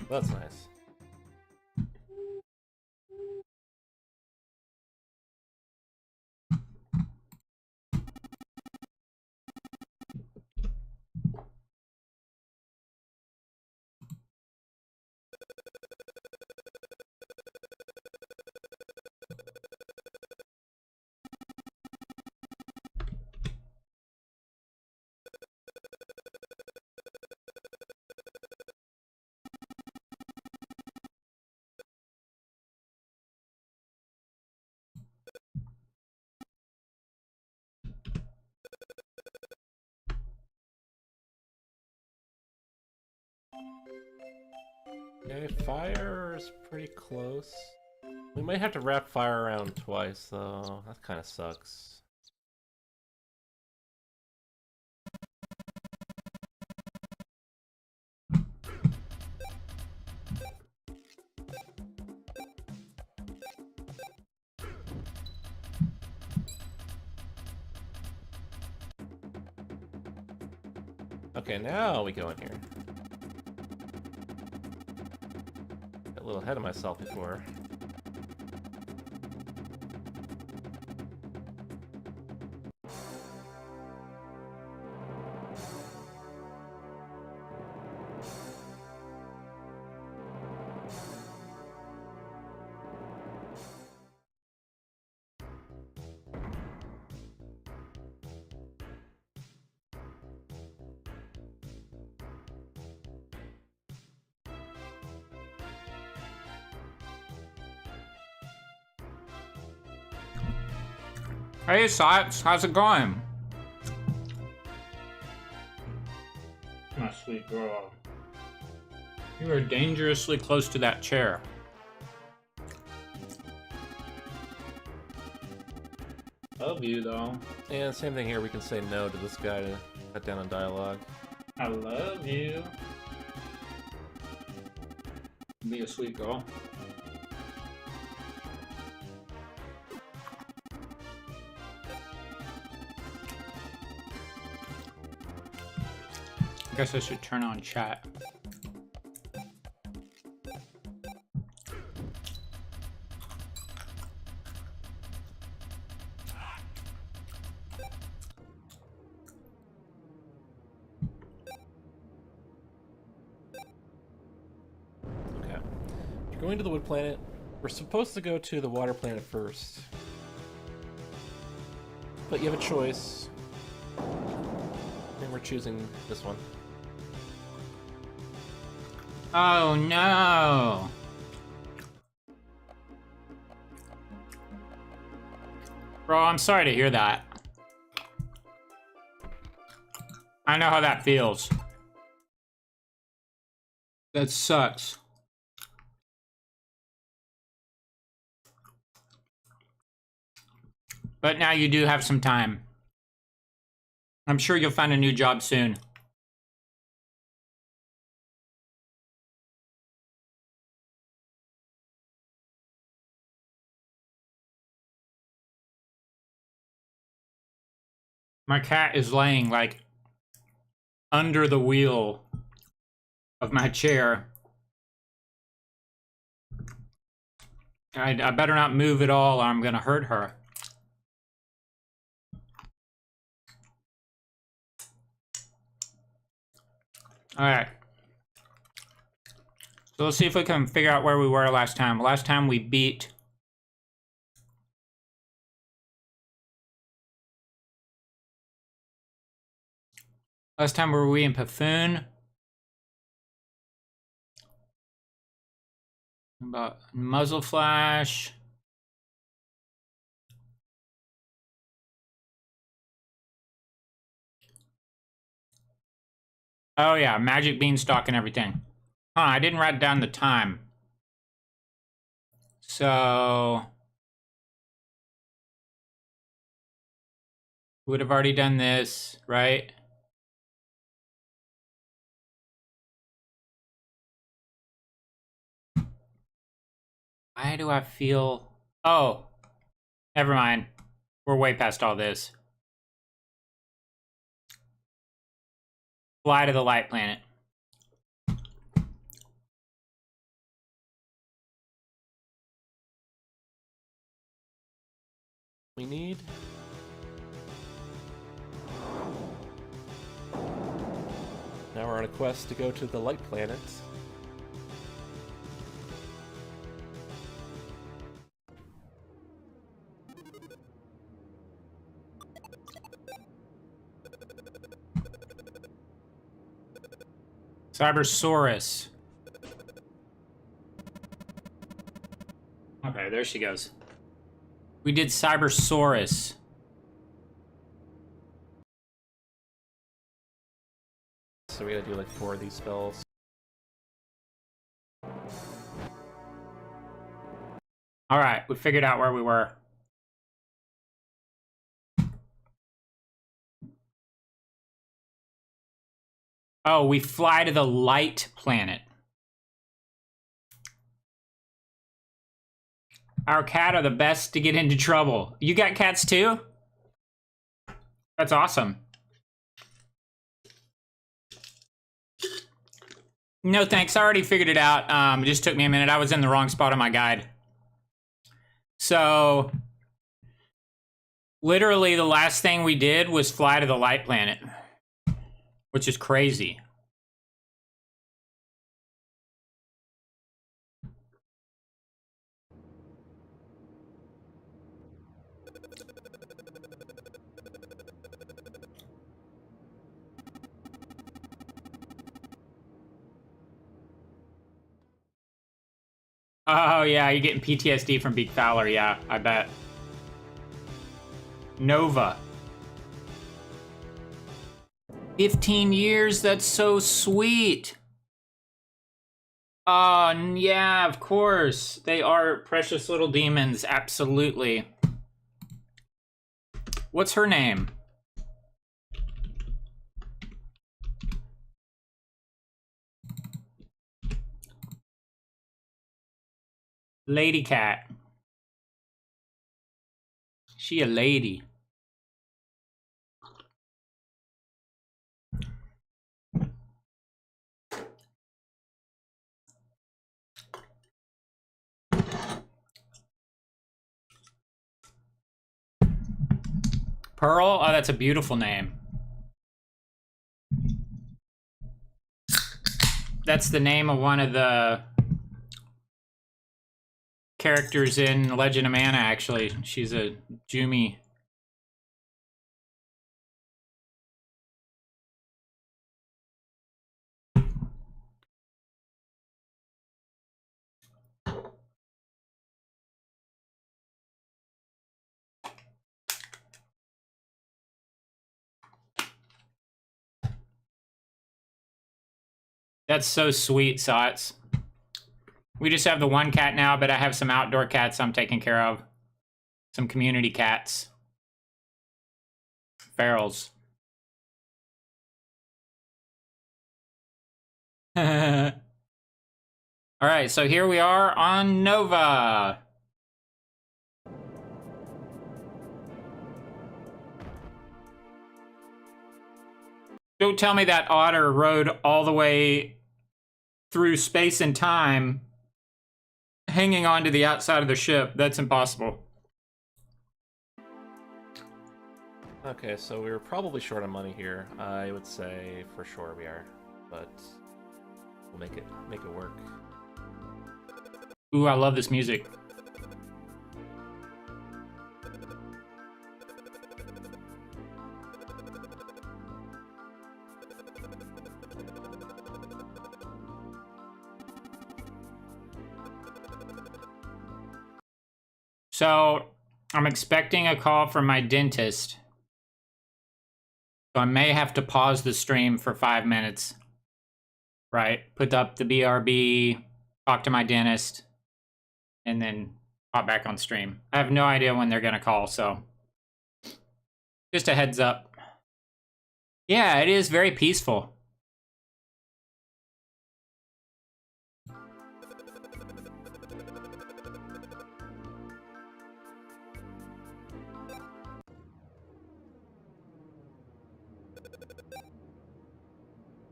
That's nice. Okay, fire is pretty close. We might have to wrap fire around twice, though. That kind of sucks. Okay, now we go in here. Got a little ahead of myself before. Hey, Sots, how's it going? My sweet girl. You are dangerously close to that chair. Love you, though. And same thing here, we can say no to this guy to cut down on dialogue. I love you. Be a sweet girl. I guess I should turn on chat. Okay. You're going to the wood planet. We're supposed to go to the water planet first. But you have a choice. I think we're choosing this one. Oh no! Bro, I'm sorry to hear that. I know how that feels. That sucks. But now you do have some time. I'm sure you'll find a new job soon. My cat is laying, like, under the wheel of my chair. I better not move at all or I'm gonna hurt her. Alright. So let's see if we can figure out where we were last time. Last time we beat... Last time were we in Paffoon? About muzzle flash. Oh yeah, magic beanstalk and everything. Huh, I didn't write down the time. So... would have already done this, right? Why do I feel... Oh, never mind. We're way past all this. Fly to the light planet. we need. Now we're on a quest to go to the light planet. Cybersaurus. Okay, there she goes. We did Cybersaurus. So we gotta do like 4 of these spells. Alright, we figured out where we were. Oh, we fly to the light planet. Our cat are the best to get into trouble. You got cats too? That's awesome. No thanks, I already figured it out. It just took me a minute. I was in the wrong spot on my guide. So, literally the last thing we did was fly to the light planet, which is crazy. Oh, yeah, you're getting PTSD from Beak Fowler. Yeah, I bet. Nova. 15 years? That's so sweet. Yeah, of course. They are precious little demons. Absolutely. What's her name? Lady Cat. She a lady. Pearl? Oh, that's a beautiful name. That's the name of one of the characters in Legend of Mana, actually. She's a Jumi. That's so sweet, Sots. We just have the one cat now, but I have some outdoor cats I'm taking care of. Some community cats. Ferals. Alright, so here we are on Nova. Don't tell me that otter rode all the way through space and time hanging on to the outside of the ship. That's impossible. Okay, so we were probably short on money here. I would say for sure we are, but we'll make it work. Ooh, I love this music. So, I'm expecting a call from my dentist. So I may have to pause the stream for 5 minutes. Right? Put up the BRB, talk to my dentist, and then pop back on stream. I have no idea when they're gonna call, so just a heads up. Yeah, it is very peaceful.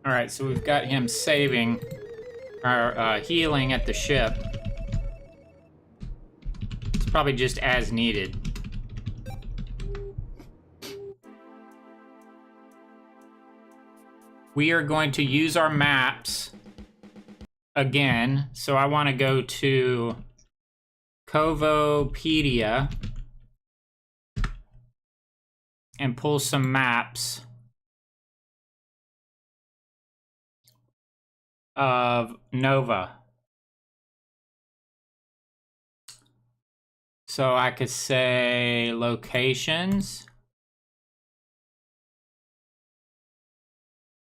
All right, so we've got him saving, or healing at the ship. It's probably just as needed. we are going to use our maps again. So I want to go to Covopedia and pull some maps of Nova. So I could say locations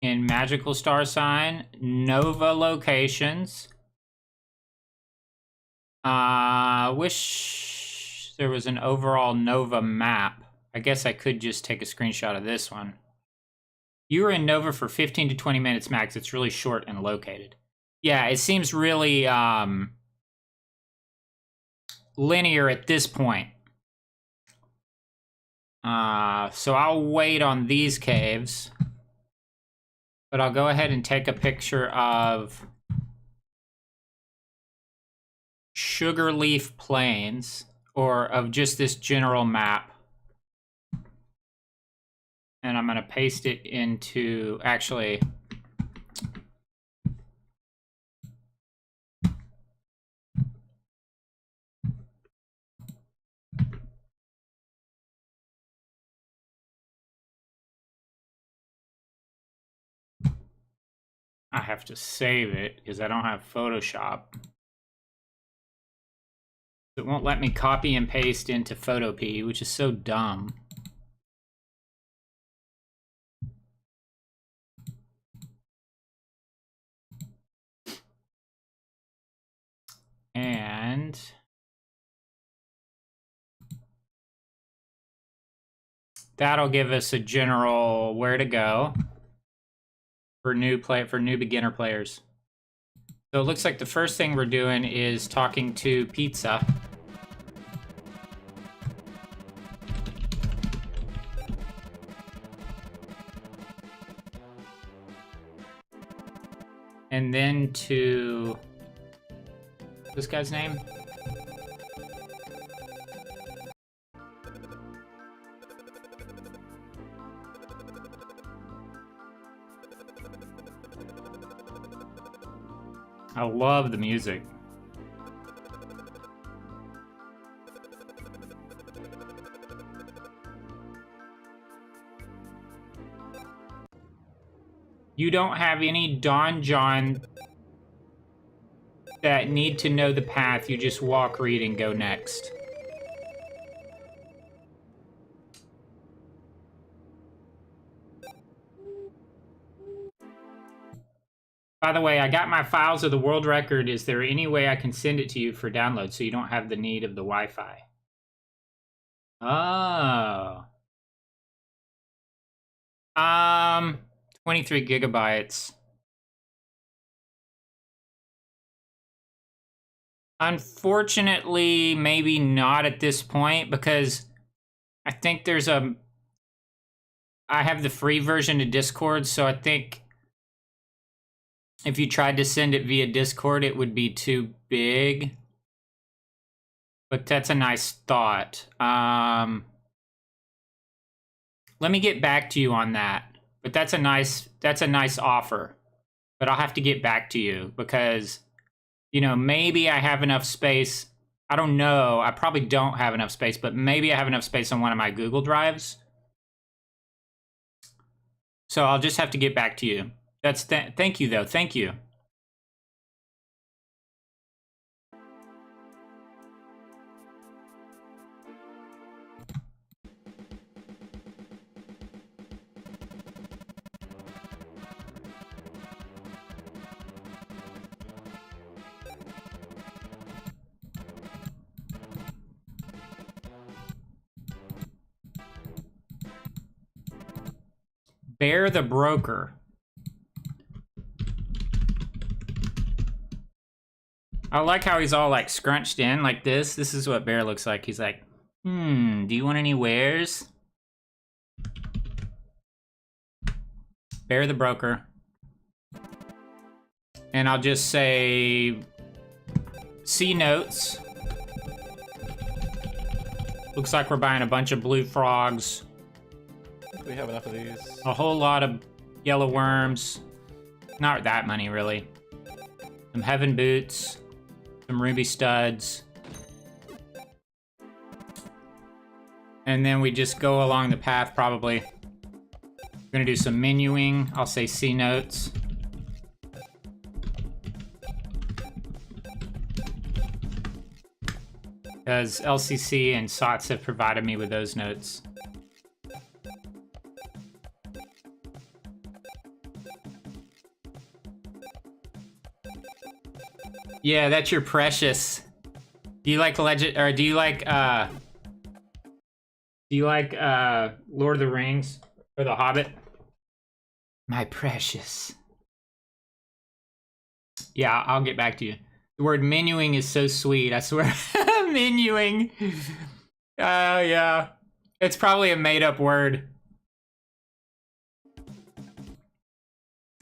in Magical Starsign, Nova locations. Wish there was an overall Nova map. I guess I could just take a screenshot of this one. You were in Nova for 15 to 20 minutes max. It's really short and located. Yeah, it seems really linear at this point. So I'll wait on these caves. But I'll go ahead and take a picture of Sugarleaf Plains, or of just this general map. And I'm going to paste it into, actually, I have to save it because I don't have Photoshop. It won't let me copy and paste into Photopea, which is so dumb. And that'll give us a general where to go for new beginner players. So it looks like the first thing we're doing is talking to Pizza. And then to this guy's name? I love the music. You don't have any Don John that need to know the path. You just walk, read, and go next. By the way, I got my files of the world record. Is there any way I can send it to you for download so you don't have the need of the Wi-Fi? Oh. 23 gigabytes. Unfortunately, maybe not at this point, because I think there's I have the free version of Discord, so I think if you tried to send it via Discord, it would be too big. But that's a nice thought. Let me get back to you on that. But that's a nice offer. But I'll have to get back to you because, you know, maybe I have enough space. I don't know. I probably don't have enough space, but maybe I have enough space on one of my Google Drives. So I'll just have to get back to you. Thank you, though. Thank you. Bear the Broker. I like how he's all like scrunched in like this. This is what Bear looks like. He's like, do you want any wares? Bear the Broker. And I'll just say C notes. Looks like we're buying a bunch of blue frogs. Do we have enough of these? A whole lot of Yellow worms. Not that many, really. Some heaven boots. Some ruby studs. And then we just go along the path, probably. We're gonna do some menuing. I'll say C notes. Because LCC and SOTS have provided me with those notes. Yeah, that's your precious. Do you like Legend, or do you like Lord of the Rings or The Hobbit? My precious. Yeah, I'll get back to you. The word menuing is so sweet, I swear. Menuing. Oh, yeah. It's probably a made-up word.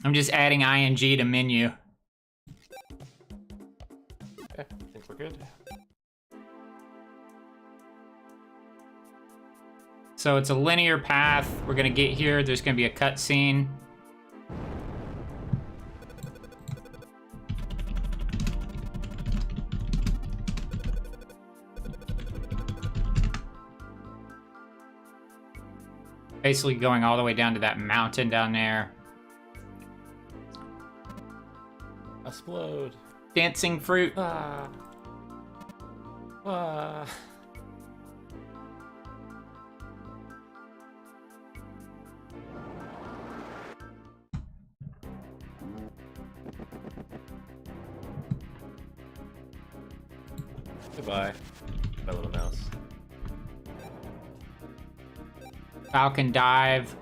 I'm just adding ing to menu. Okay, I think we're good. So it's a linear path. We're gonna get here. There's gonna be a cutscene. Basically going all the way down to that mountain down there. Explode. Dancing fruit. Ah. Ah. Goodbye, my little mouse. Falcon dive.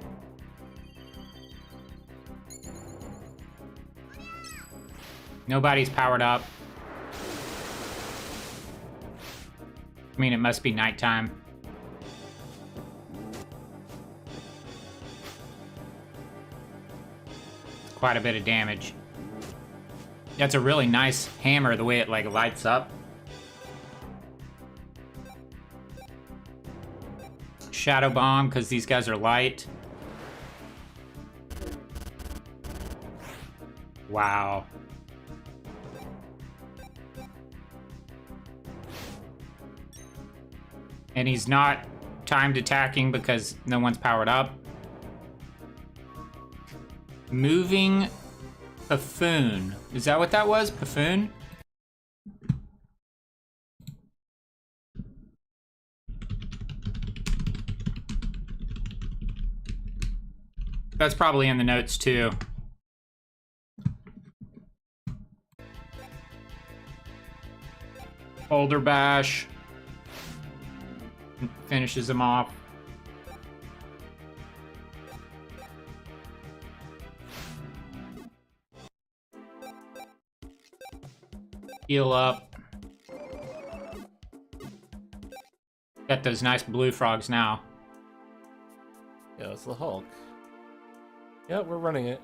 Nobody's powered up. I mean, it must be nighttime. Quite a bit of damage. That's a really nice hammer, the way it like lights up. Shadow bomb, because these guys are light. Wow. And he's not timed attacking because no one's powered up. Moving buffoon. Is that what that was? Buffoon? That's probably in the notes too. Boulder bash. Finishes him off. Heal up. Got those nice blue frogs now. Yeah, it's the Hulk. Yeah, we're running it.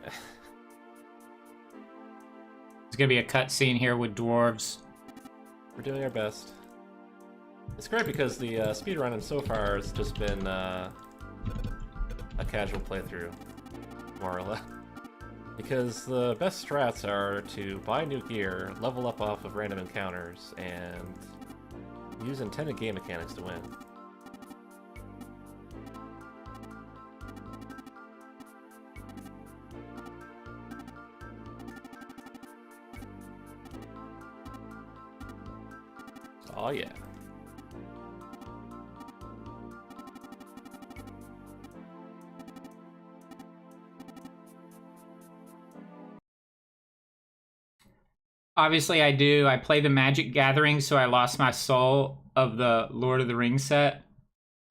There's gonna be a cutscene here with dwarves. We're doing our best. It's great because the speedrunning so far has just been a casual playthrough, more or less. Because the best strats are to buy new gear, level up off of random encounters, and use intended game mechanics to win. Oh yeah. Obviously I do. I play the Magic Gathering, so I lost my soul of the Lord of the Rings set.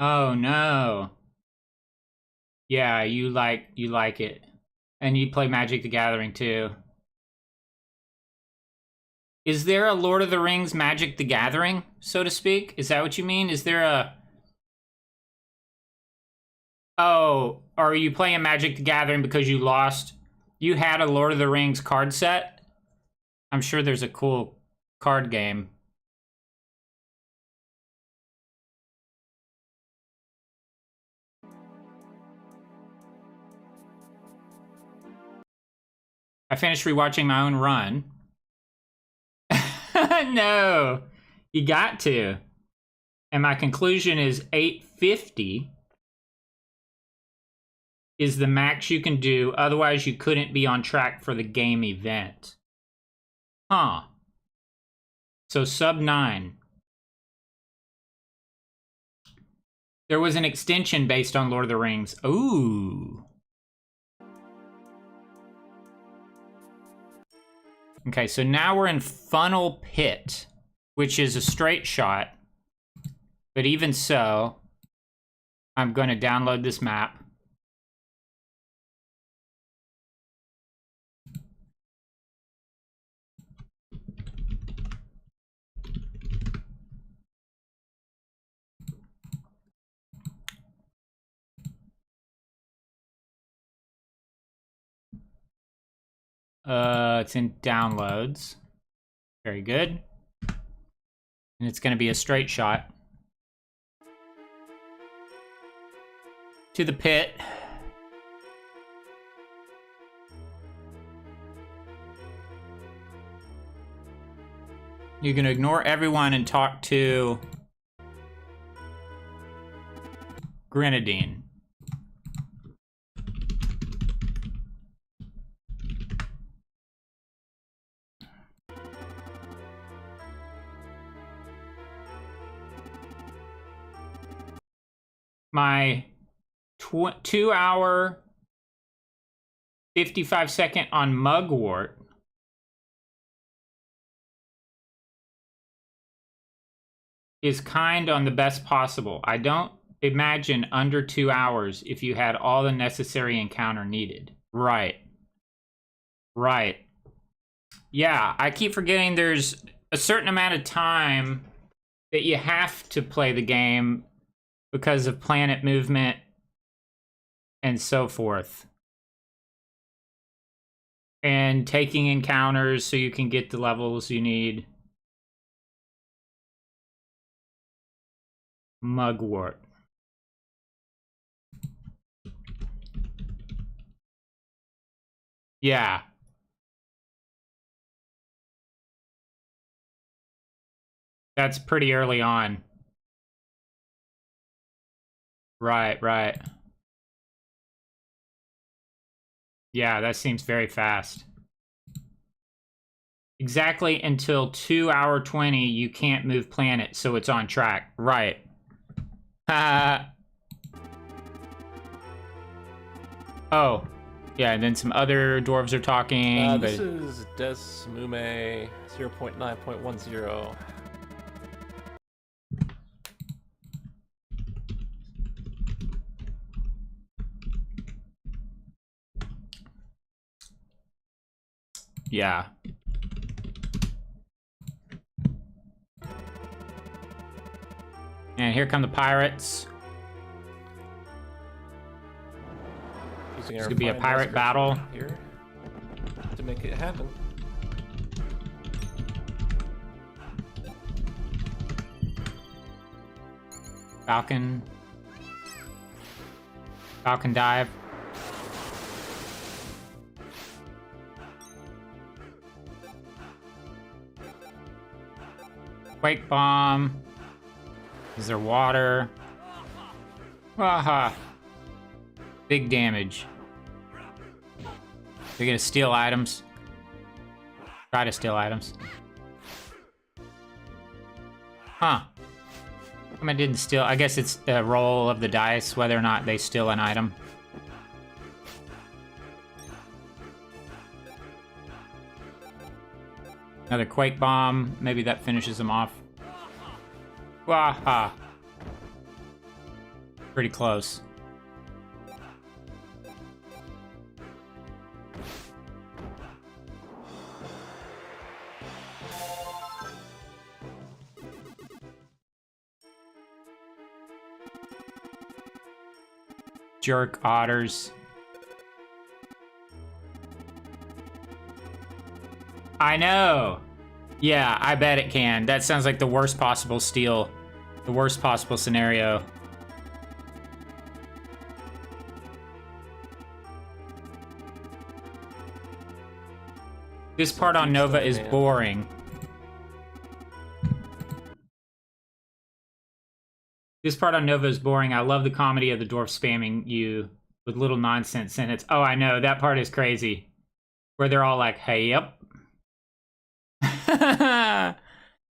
Oh no. Yeah, you like it. And you play Magic the Gathering too. Is there a Lord of the Rings Magic the Gathering, so to speak? Is that what you mean? Is there a... Oh, are you playing Magic the Gathering because you lost... You had a Lord of the Rings card set? I'm sure there's a cool card game. I finished rewatching my own run. No, you got to. And my conclusion is 850 is the max you can do. Otherwise, you couldn't be on track for the game event. Huh. So sub 9. There was an extension based on Lord of the Rings. Ooh. Okay, so now we're in Funnel Pit, which is a straight shot. But even so, I'm going to download this map. It's in downloads. Very good. And it's going to be a straight shot. To the pit. You're going to ignore everyone and talk to Grenadine. My 2 hour 55-second on Mugwort is kind on the best possible. I don't imagine under 2 hours if you had all the necessary encounter needed. Right. Right. Yeah, I keep forgetting there's a certain amount of time that you have to play the game because of planet movement and so forth. And taking encounters so you can get the levels you need. Mugwort. Yeah. That's pretty early on. Right, right. Yeah, that seems very fast. Exactly until 2 hour 20, you can't move planet, so it's on track. Right. Oh. Yeah, and then some other dwarves are talking. This is Desmume 0.9.10. Yeah. And here come the pirates. It's gonna be a pirate battle here to make it happen. Falcon dive. Quake bomb. Is there water? Aha. Big damage. They're gonna steal items. Try to steal items. Huh. How come I didn't steal? I guess it's the roll of the dice, whether or not they steal an item. Another quake bomb. Maybe that finishes them off. Waha. Pretty close. Jerk otters. I know. Yeah, I bet it can. That sounds like the worst possible steal. The worst possible scenario. This part on Nova is boring. This part on Nova is boring. I love the comedy of the dwarf spamming you with little nonsense sentence. Oh, I know. That part is crazy. Where they're all like, hey, yep.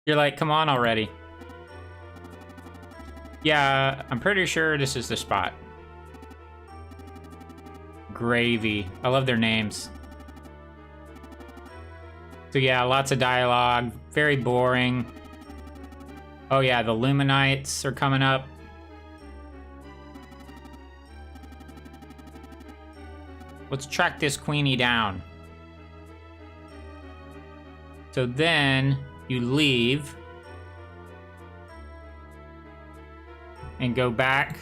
You're like, come on already. Yeah, I'm pretty sure this is the spot. Gravy. I love their names. So yeah, lots of dialogue. Very boring. Oh yeah, the Luminites are coming up. Let's track this Queenie down. So then you leave and go back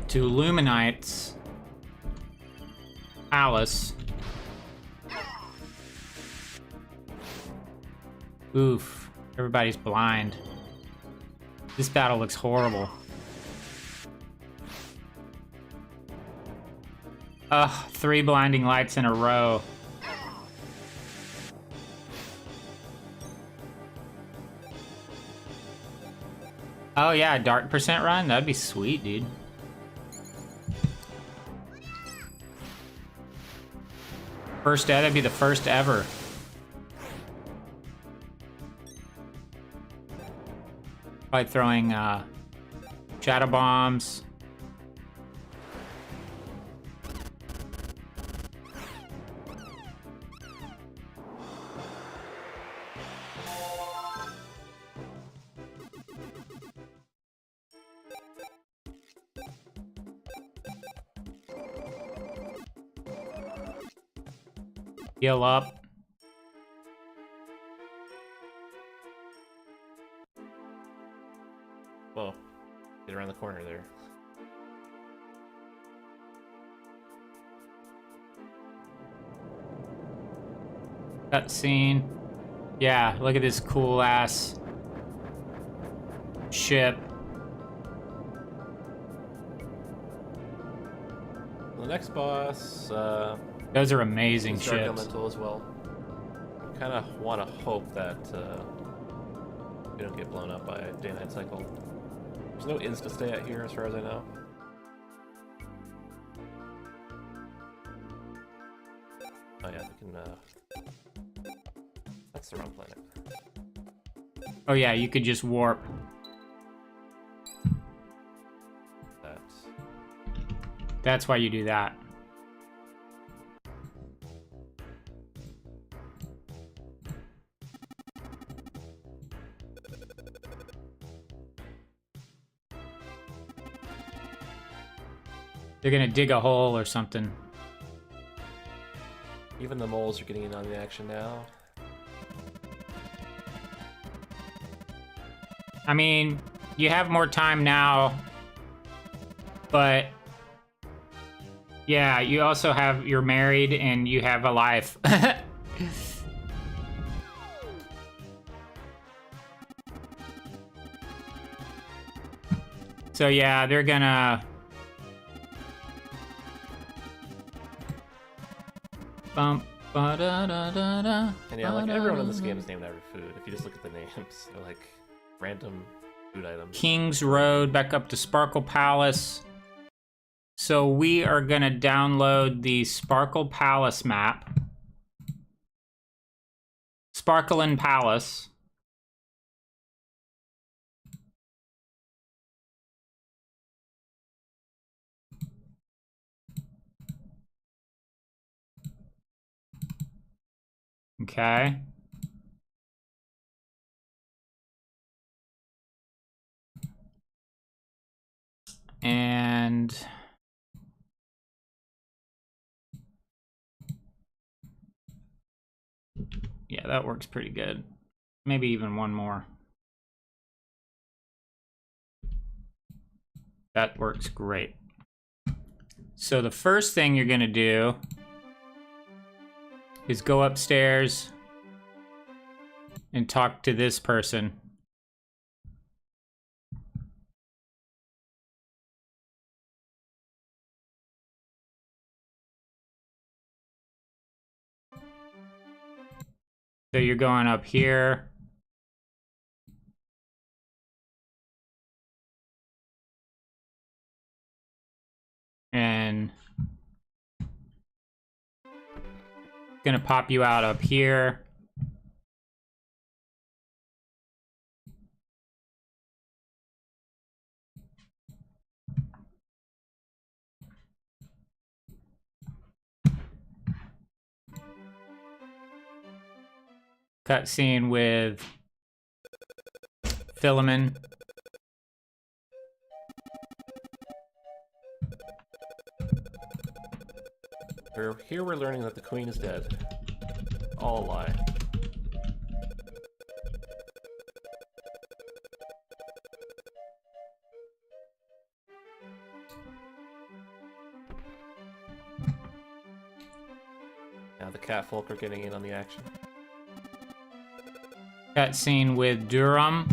to Luminite's palace. Oof, everybody's blind. This battle looks horrible. Ugh, 3 blinding lights in a row. Oh yeah, dark percent run? That'd be sweet, dude. First that'd be the first ever. By throwing shadow bombs. Heal up. Whoa. Get around the corner there. Cutscene. Yeah, look at this cool ass ship. The next boss, Those are amazing Dark ships. Elemental as well. Kind of want to hope that we don't get blown up by a day-night cycle. There's no insta stay at here, as far as I know. Oh yeah, we can. That's the wrong planet. Oh yeah, you could just warp. That's why you do that. They're gonna dig a hole or something. Even the moles are getting in on the action now. I mean, you have more time now, but yeah, you also have, you're married and you have a life. So yeah, they're gonna bump. Ba-da-da-da-da, And yeah, like everyone in this game is named after food. If you just look at the names, they're like random food items. King's Road, back up to Sparkle Palace. So we are gonna download the Sparkle Palace map. Sparklein Palace. Okay. And yeah, that works pretty good. Maybe even one more. That works great. So the first thing you're gonna do is go upstairs and talk to this person. So you're going up here. And gonna pop you out up here. Cutscene with Philemon. Here we're learning that the queen is dead. All a lie. Now the catfolk are getting in on the action. Cutscene with Durham.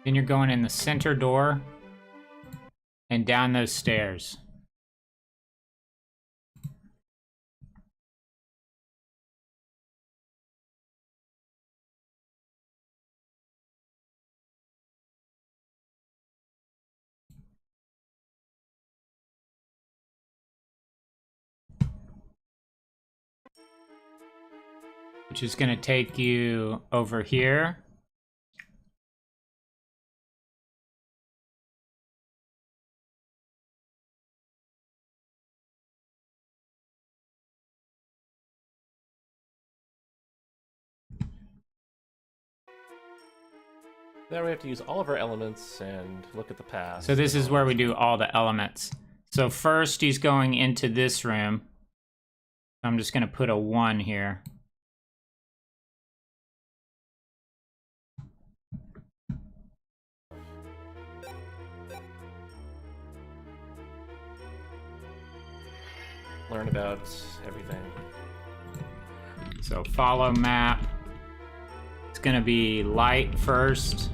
Then you're going in the center door and down those stairs. Which is going to take you over here. Now we have to use all of our elements and look at the past. So this is where we do all the elements. So first he's going into this room. I'm just going to put a 1 here. Learn about everything. So follow map. It's going to be light first.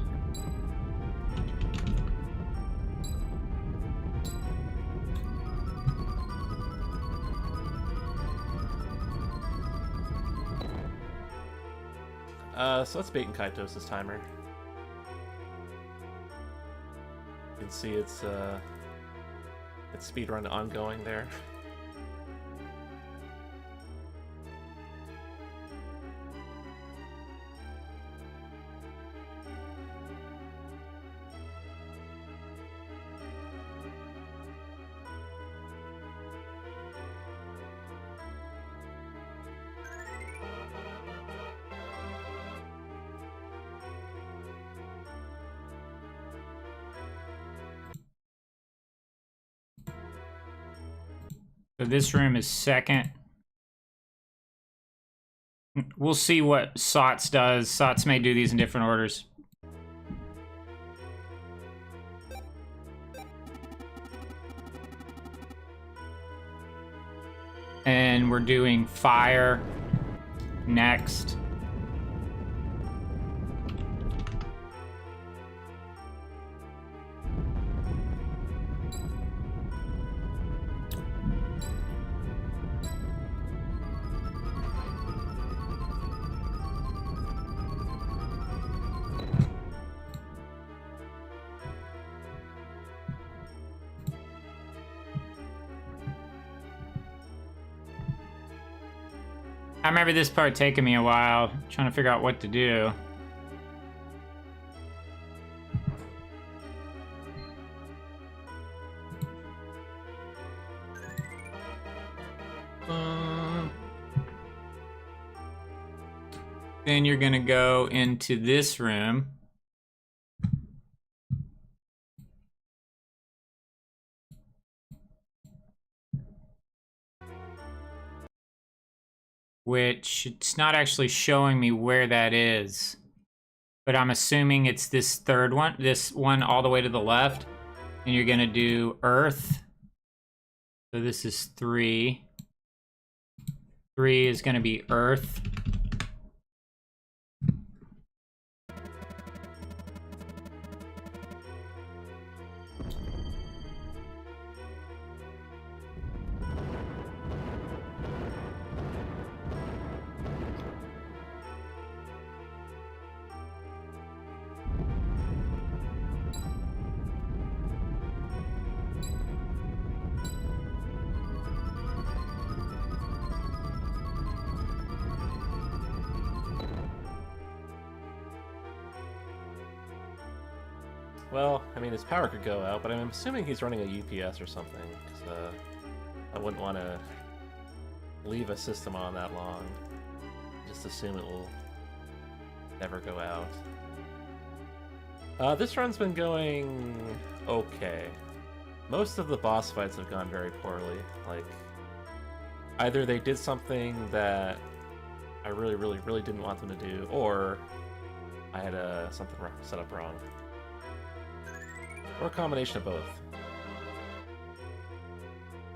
So let's bait and Kaitos' timer. You can see it's speedrun ongoing there. So this room is second. We'll see what Sots does. Sots may do these in different orders. And we're doing fire next. I remember this part taking me a while, trying to figure out what to do. Then you're gonna go into this room. which it's not actually showing me where that is. But I'm assuming it's this third one, this one all the way to the left. And you're gonna do Earth. So this is 3. 3 is gonna be Earth. Well, I mean, his power could go out, but I'm assuming he's running a UPS or something, because I wouldn't want to leave a system on that long. Just assume it will never go out. This run's been going okay. Most of the boss fights have gone very poorly. Like, either they did something that I really didn't want them to do, or I had something set up wrong. Or a combination of both.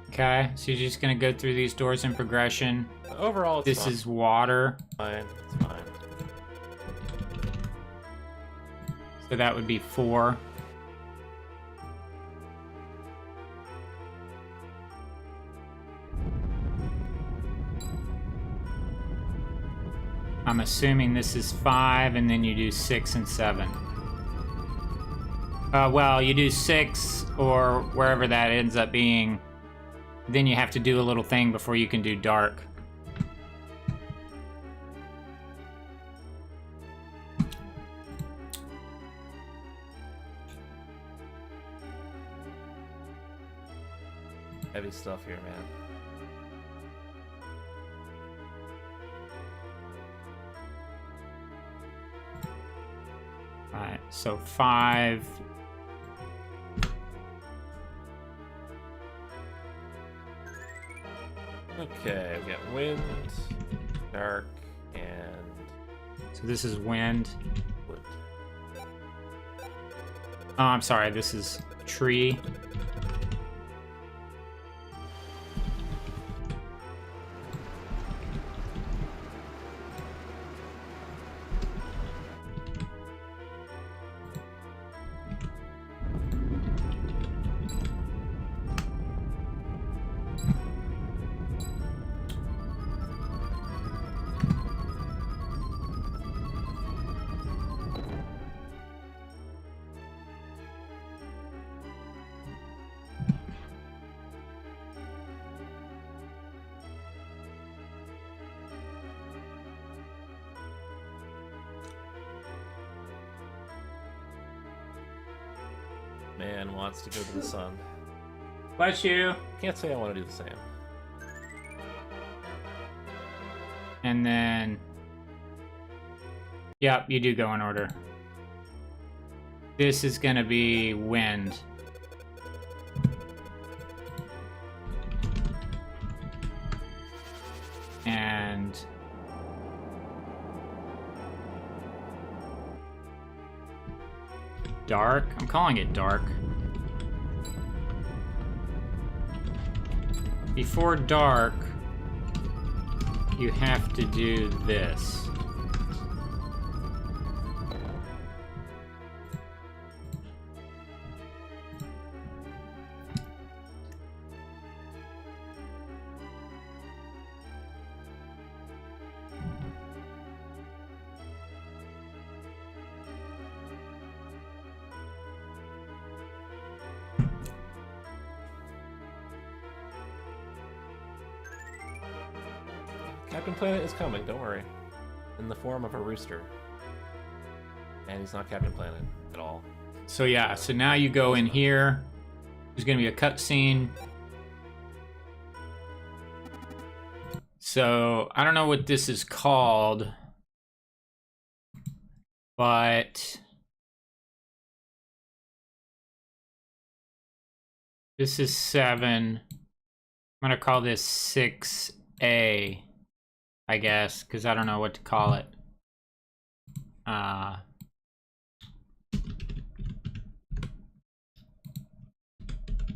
Okay, so you're just gonna go through these doors in progression. Overall, it's this fine. Is water. Fine, it's fine. So that would be 4. I'm assuming this is 5, and then you do 6 and 7. Well, you do 6, or wherever that ends up being. Then you have to do a little thing before you can do dark. Heavy stuff here, man. Alright, so 5. Okay, we got wind, dark, and So this is wind. wood. Oh, I'm sorry, this is tree. Man wants to go to the sun. Bless you. Can't say I want to do the same. And then... Yep, you do go in order. This is gonna be wind. And... dark? I'm calling it dark. Before dark, you have to do this. Captain Planet is coming, don't worry. In the form of a rooster. And he's not Captain Planet at all. So yeah, so now you go in here. There's gonna be a cutscene. So I don't know what this is called, but this is 7. I'm gonna call this 6A. I guess, because I don't know what to call it.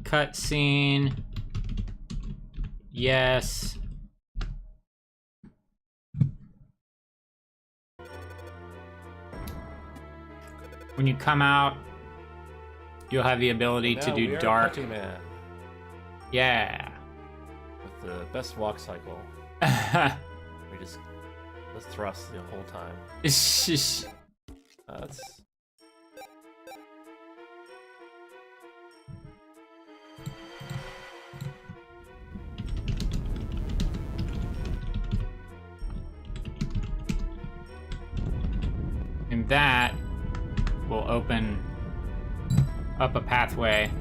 Cutscene. Yes. When you come out, you'll have the ability to do dark. Man. Yeah. With the best walk cycle. We just let's thrust the whole time. That's and that will open up a pathway.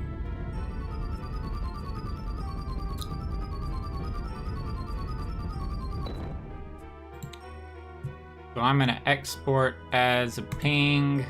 So I'm gonna export as a ping.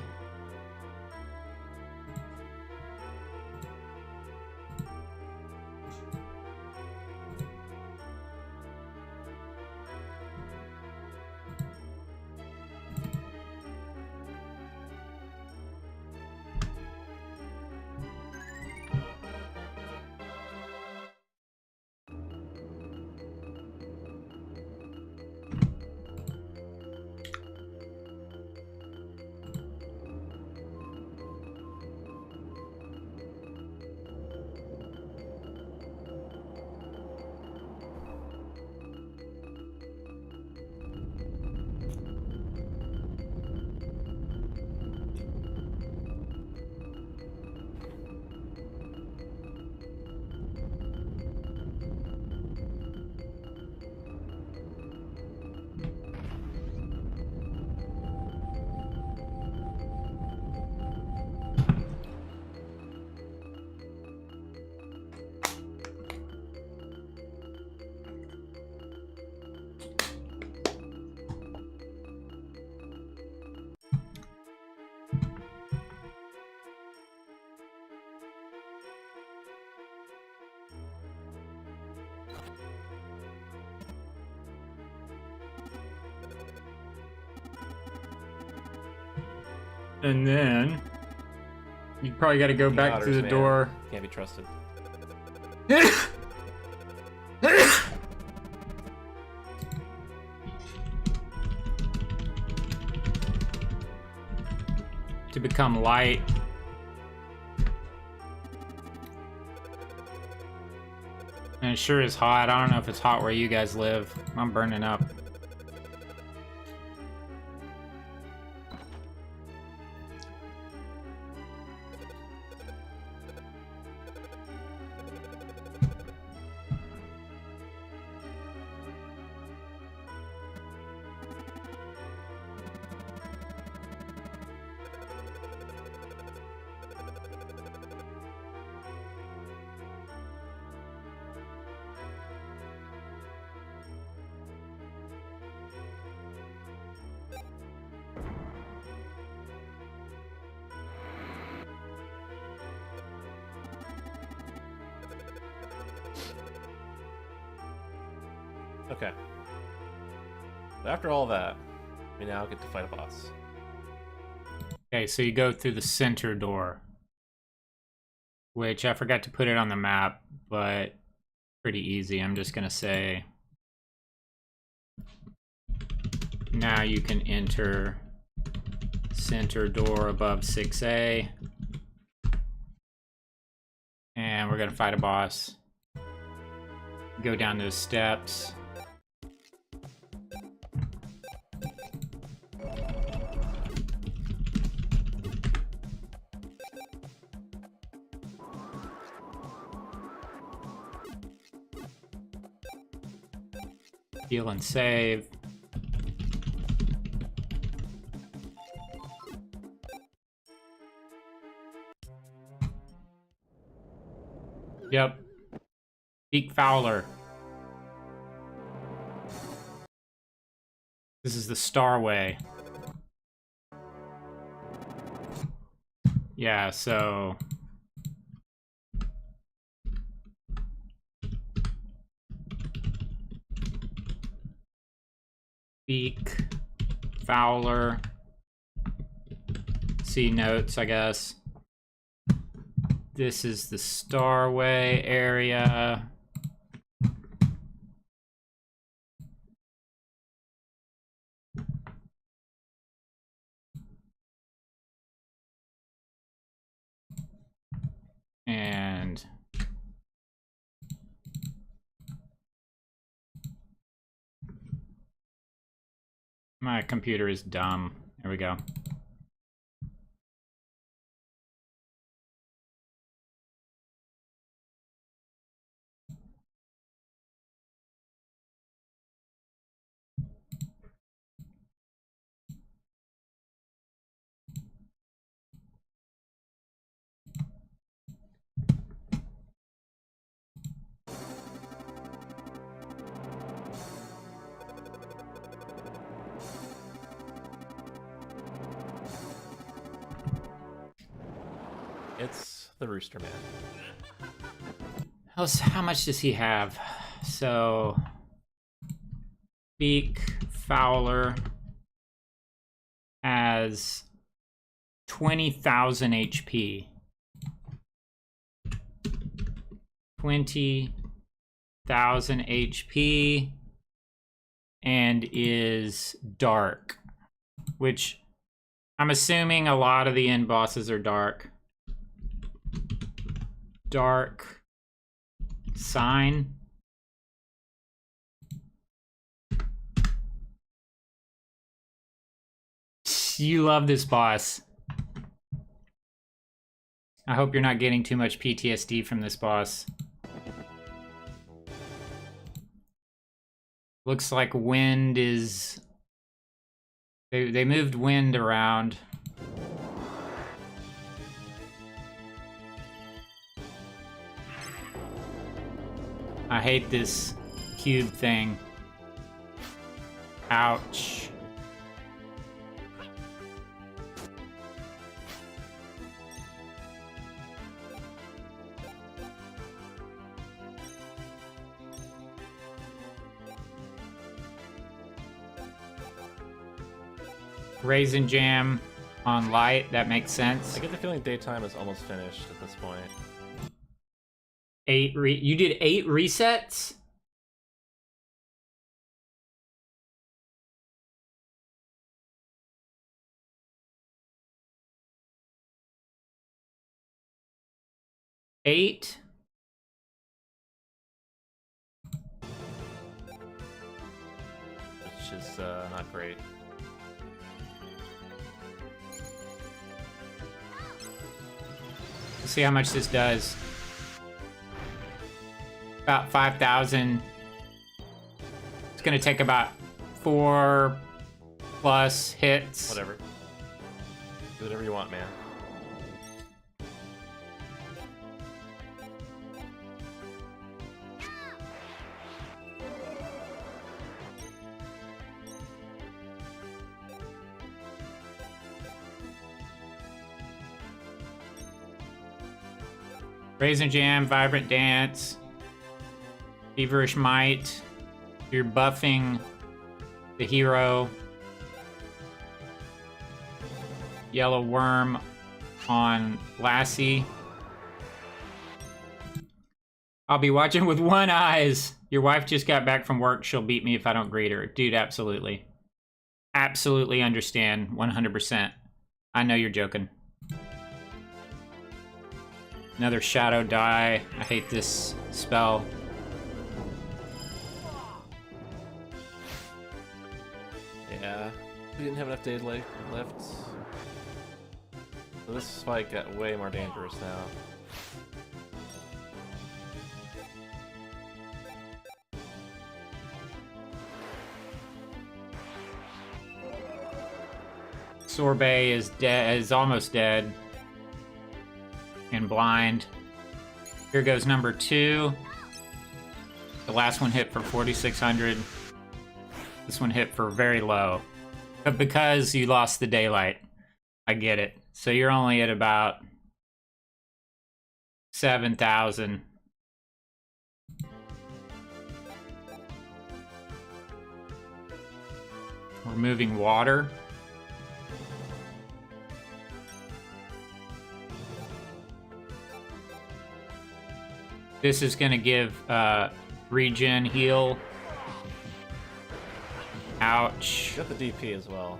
And then you probably got to go back to the door. Can't be trusted. To become light. And it sure is hot. I don't know if it's hot where you guys live. I'm burning up. Okay. After all that, we now get to fight a boss. Okay, so you go through the center door, which I forgot to put it on the map, but pretty easy. I'm just gonna say now you can enter center door above 6A, and we're gonna fight a boss. Go down those steps. Heal and save. Yep. Deke Fowler. This is the Starway. Yeah, so Beak, Fowler. See notes, I guess. This is the Starway area. And my computer is dumb. There we go. It's the Rooster Man. How much does he have? So, Beak, Fowler has 20,000 HP. 20,000 HP and is dark, which I'm assuming a lot of the end bosses are dark. Dark sign. You love this boss. I hope you're not getting too much PTSD from this boss. Looks like wind is... They moved wind around. I hate this cube thing. Ouch. Raisin jam on light, that makes sense. I get the feeling daytime is almost finished at this point. You did 8 resets? Eight? Which is not great. Let's see how much this does. About 5,000. It's gonna take about 4+ hits. Whatever. Do whatever you want, man. Raisin Jam, Vibrant Dance, Feverish Might. You're buffing the hero. Yellow Worm on Lassie. I'll be watching with one eyes. Your wife just got back from work. She'll beat me if I don't greet her. Dude, absolutely. Absolutely understand, 100%. I know you're joking. Another Shadow Die. I hate this spell. Yeah, we didn't have enough days left. So this fight got way more dangerous now. Sorbet is dead. Is almost dead. And blind. Here goes number 2. The last one hit for 4,600. This one hit for very low. But because you lost the daylight, I get it. So you're only at about 7,000. Removing water. This is gonna give regen heal. Ouch. Got the DP as well.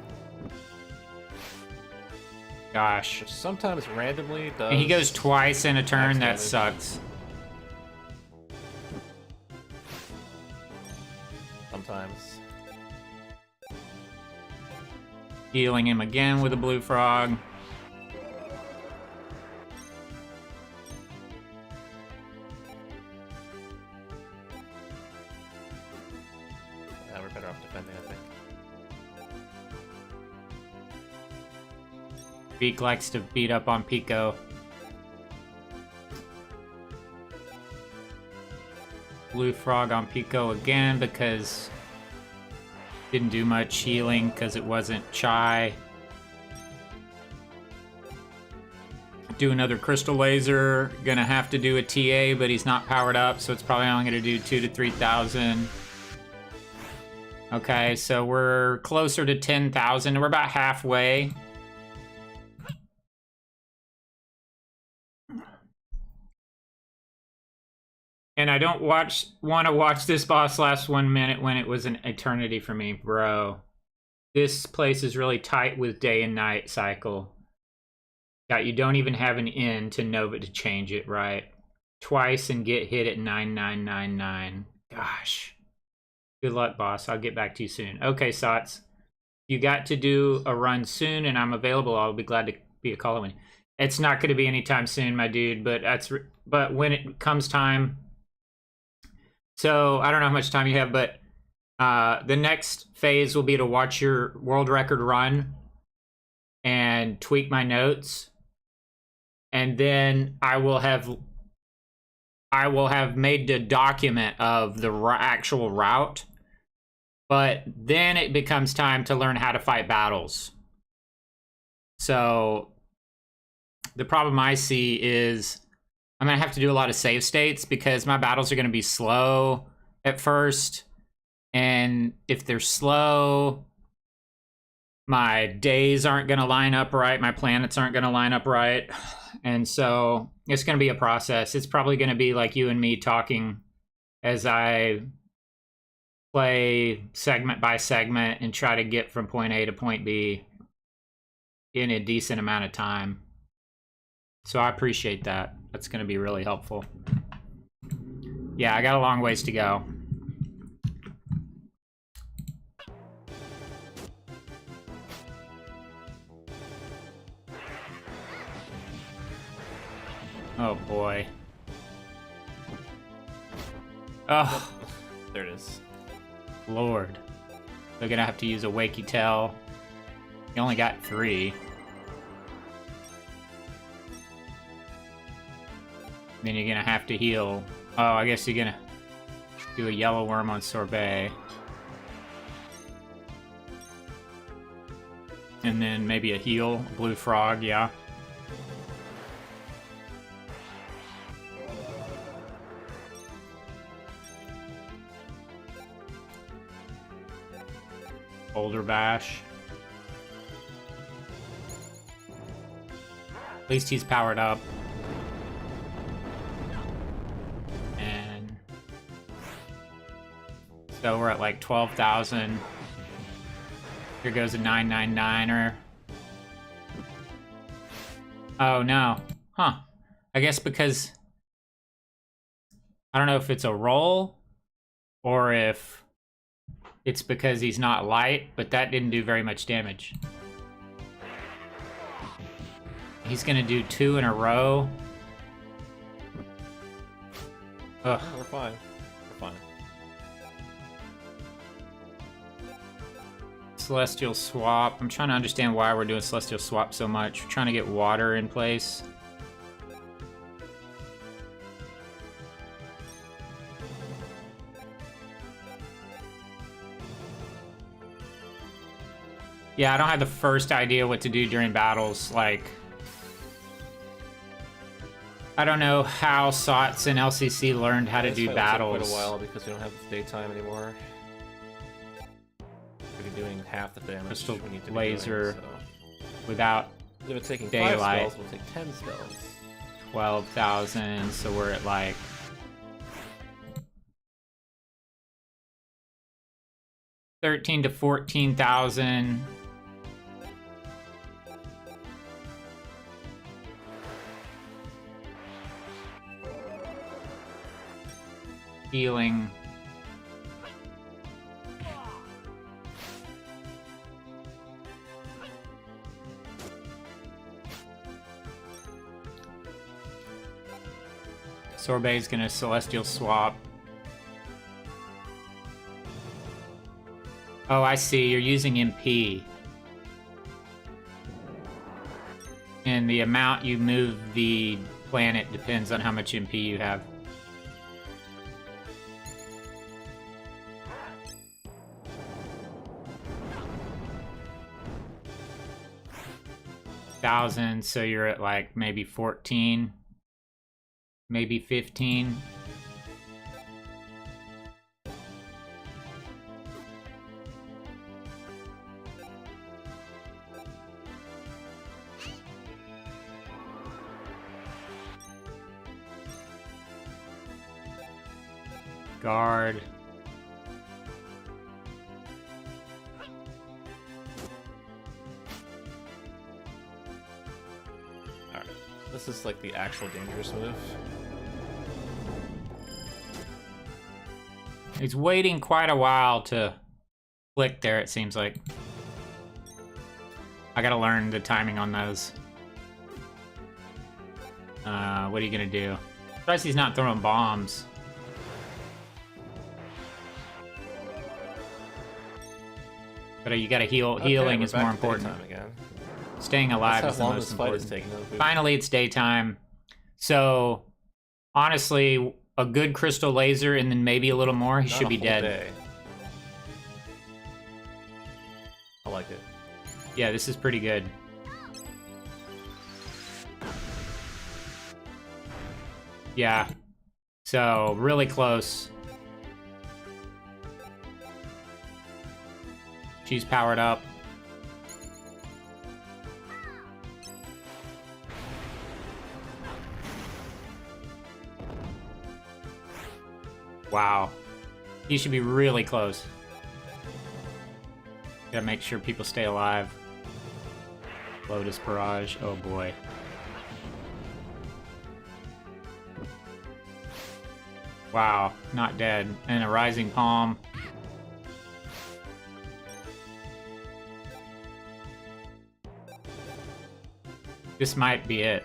Gosh. Which sometimes randomly does. And he goes twice in a turn, that damage. sucks. Sometimes. Healing him again with a blue frog. We're better off defending, I think. Beak likes to beat up on Pico. Blue frog on Pico again because didn't do much healing because it wasn't Chai. Do another crystal laser. Gonna have to do a TA, but he's not powered up, so it's probably only gonna do 2,000 to 3,000. Okay, so we're closer to 10,000. We're about halfway. And I don't want to watch this boss last 1 minute when it was an eternity for me, bro. This place is really tight with day and night cycle. God, you don't even have an end to Nova to change it, right? Twice and get hit at 9999. Gosh. Good luck, boss. I'll get back to you soon. Okay, Sots. You got to do a run soon, and I'm available. I'll be glad to be a caller when. It's not going to be anytime soon, my dude, but when it comes time. So I don't know how much time you have, but the next phase will be to watch your world record run and tweak my notes, and then I will have made the document of the actual route. But then it becomes time to learn how to fight battles. So the problem I see is I'm going to have to do a lot of save states because my battles are going to be slow at first. And if they're slow, my days aren't going to line up right. My planets aren't going to line up right. And so it's going to be a process. It's probably going to be like you and me talking as I play segment by segment and try to get from point A to point B in a decent amount of time. So I appreciate that. That's going to be really helpful. Yeah, I got a long ways to go. Oh boy. Oh. There it is. Lord. They're gonna have to use a wakey tail. You only got 3. Then you're gonna have to heal. Oh, I guess you're gonna do a yellow worm on Sorbet. And then maybe a heal, blue frog, yeah. Boulder Bash. At least he's powered up. And so we're at like 12,000. Here goes a 999er. Oh no. Huh. I guess because I don't know if it's a roll or if it's because he's not light, but that didn't do very much damage. He's gonna do 2 in a row. Ugh. Oh, we're fine. We're fine. Celestial Swap. I'm trying to understand why we're doing Celestial Swap so much. We're trying to get water in place. Yeah, I don't have the first idea what to do during battles. Like, I don't know how SOTS and LCC learned how to do battles. Quite a while because we don't have daytime anymore. Pretty doing half the damage Crystal we need to laser be doing, so. without If it's taking daylight. 5 spells, we'll take 10 spells. 12,000, so we're at like 13 to 14,000. Healing. Sorbet's gonna Celestial Swap. Oh, I see. You're using MP. And the amount you move the planet depends on how much MP you have. Thousand, so you're at like maybe 14, maybe 15. Guard. Alright, this is like the actual dangerous move. He's waiting quite a while to flick there, it seems like. I gotta learn the timing on those. What are you gonna do? Surprised he's not throwing bombs. But you gotta heal. Okay, healing we're is back more to important. daytime again. Staying alive That's is how the long most this fight is important. taking. Finally, it's daytime. So, honestly, a good crystal laser and then maybe a little more, he Not should a be whole dead. day. I like it. Yeah, this is pretty good. Yeah. So, really close. She's powered up. Wow. He should be really close. Gotta make sure people stay alive. Lotus Barrage. Oh boy. Wow, not dead. And a Rising Palm. This might be it.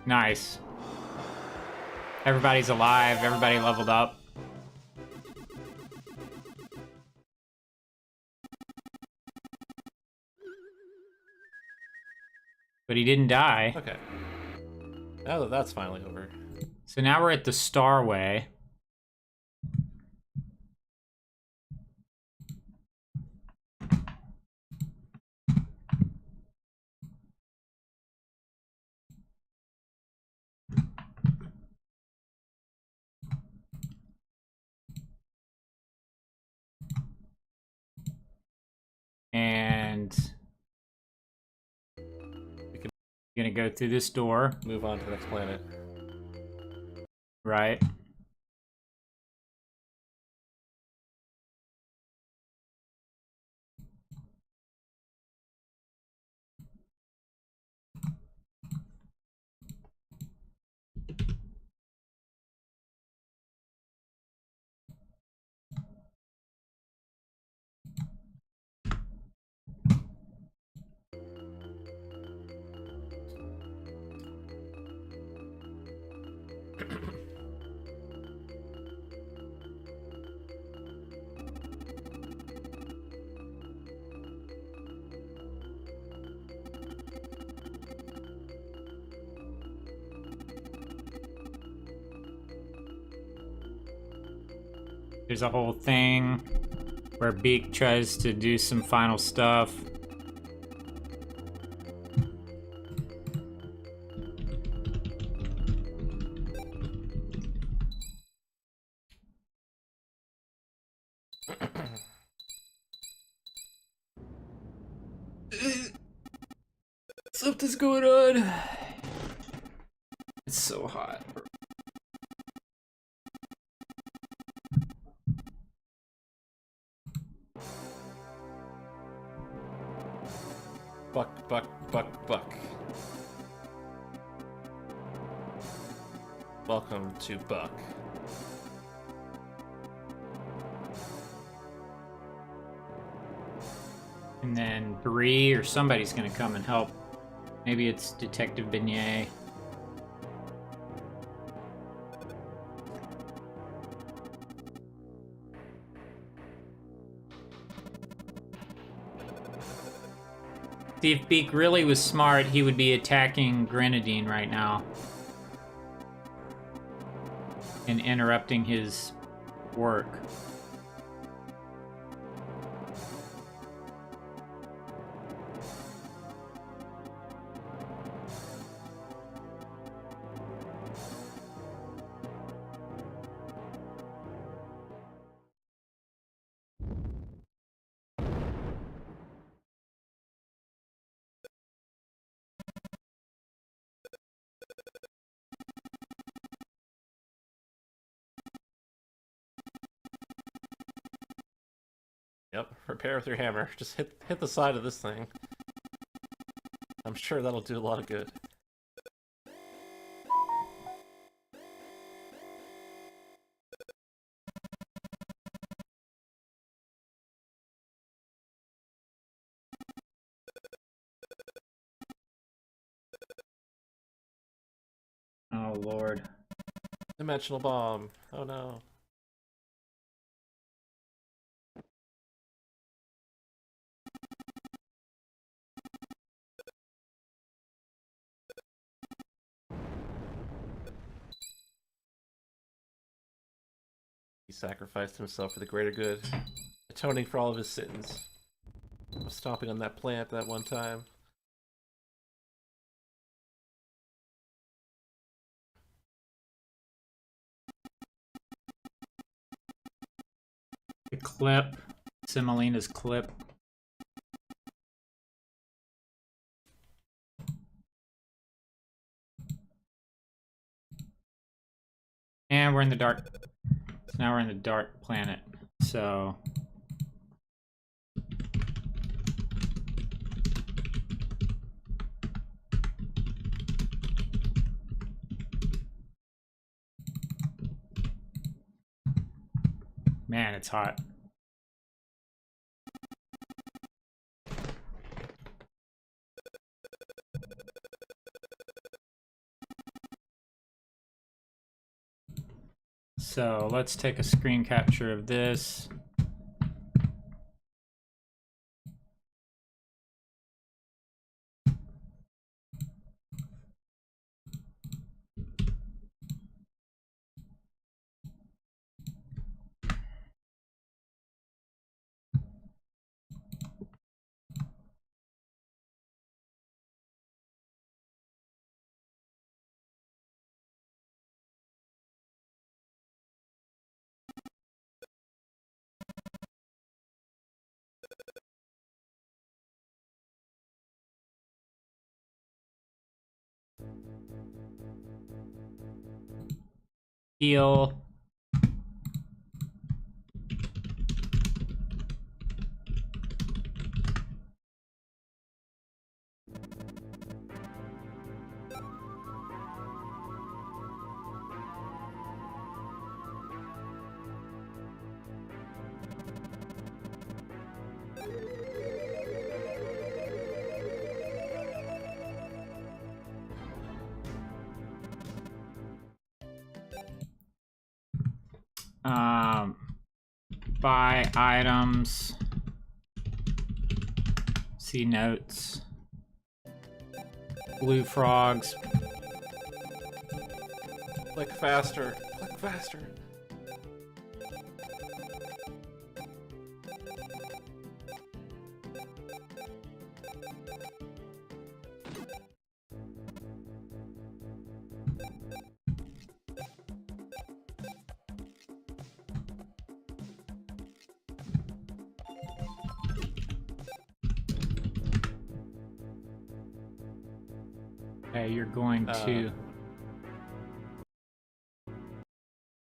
Nice. Everybody's alive, everybody leveled up. But he didn't die. Okay. Now that that's finally over. So now we're at the Starway. And we're gonna go through this door, Move on to the next planet. right? There's a whole thing where Beak tries to do some final stuff. Something's going on. It's so hot. Buck, buck, buck, buck. Welcome to Buck. And then Bree or somebody's gonna come and help. Maybe it's Detective Beignet. See, if Beak really was smart, he would be attacking Grenadine right now. And interrupting his work. Yep, repair with your hammer. Just hit the side of this thing. I'm sure that'll do a lot of good. Oh, Lord. Dimensional bomb. Oh no. He sacrificed himself for the greater good, atoning for all of his sins. Stomping on that plant that one time. The clip. Semolina's clip. And we're in the dark. So now we're in the dark planet. So... Man, it's hot. So let's take a screen capture of this. Heal. Buy items. See notes. Blue frogs. Click faster. Click faster. Okay, you're going to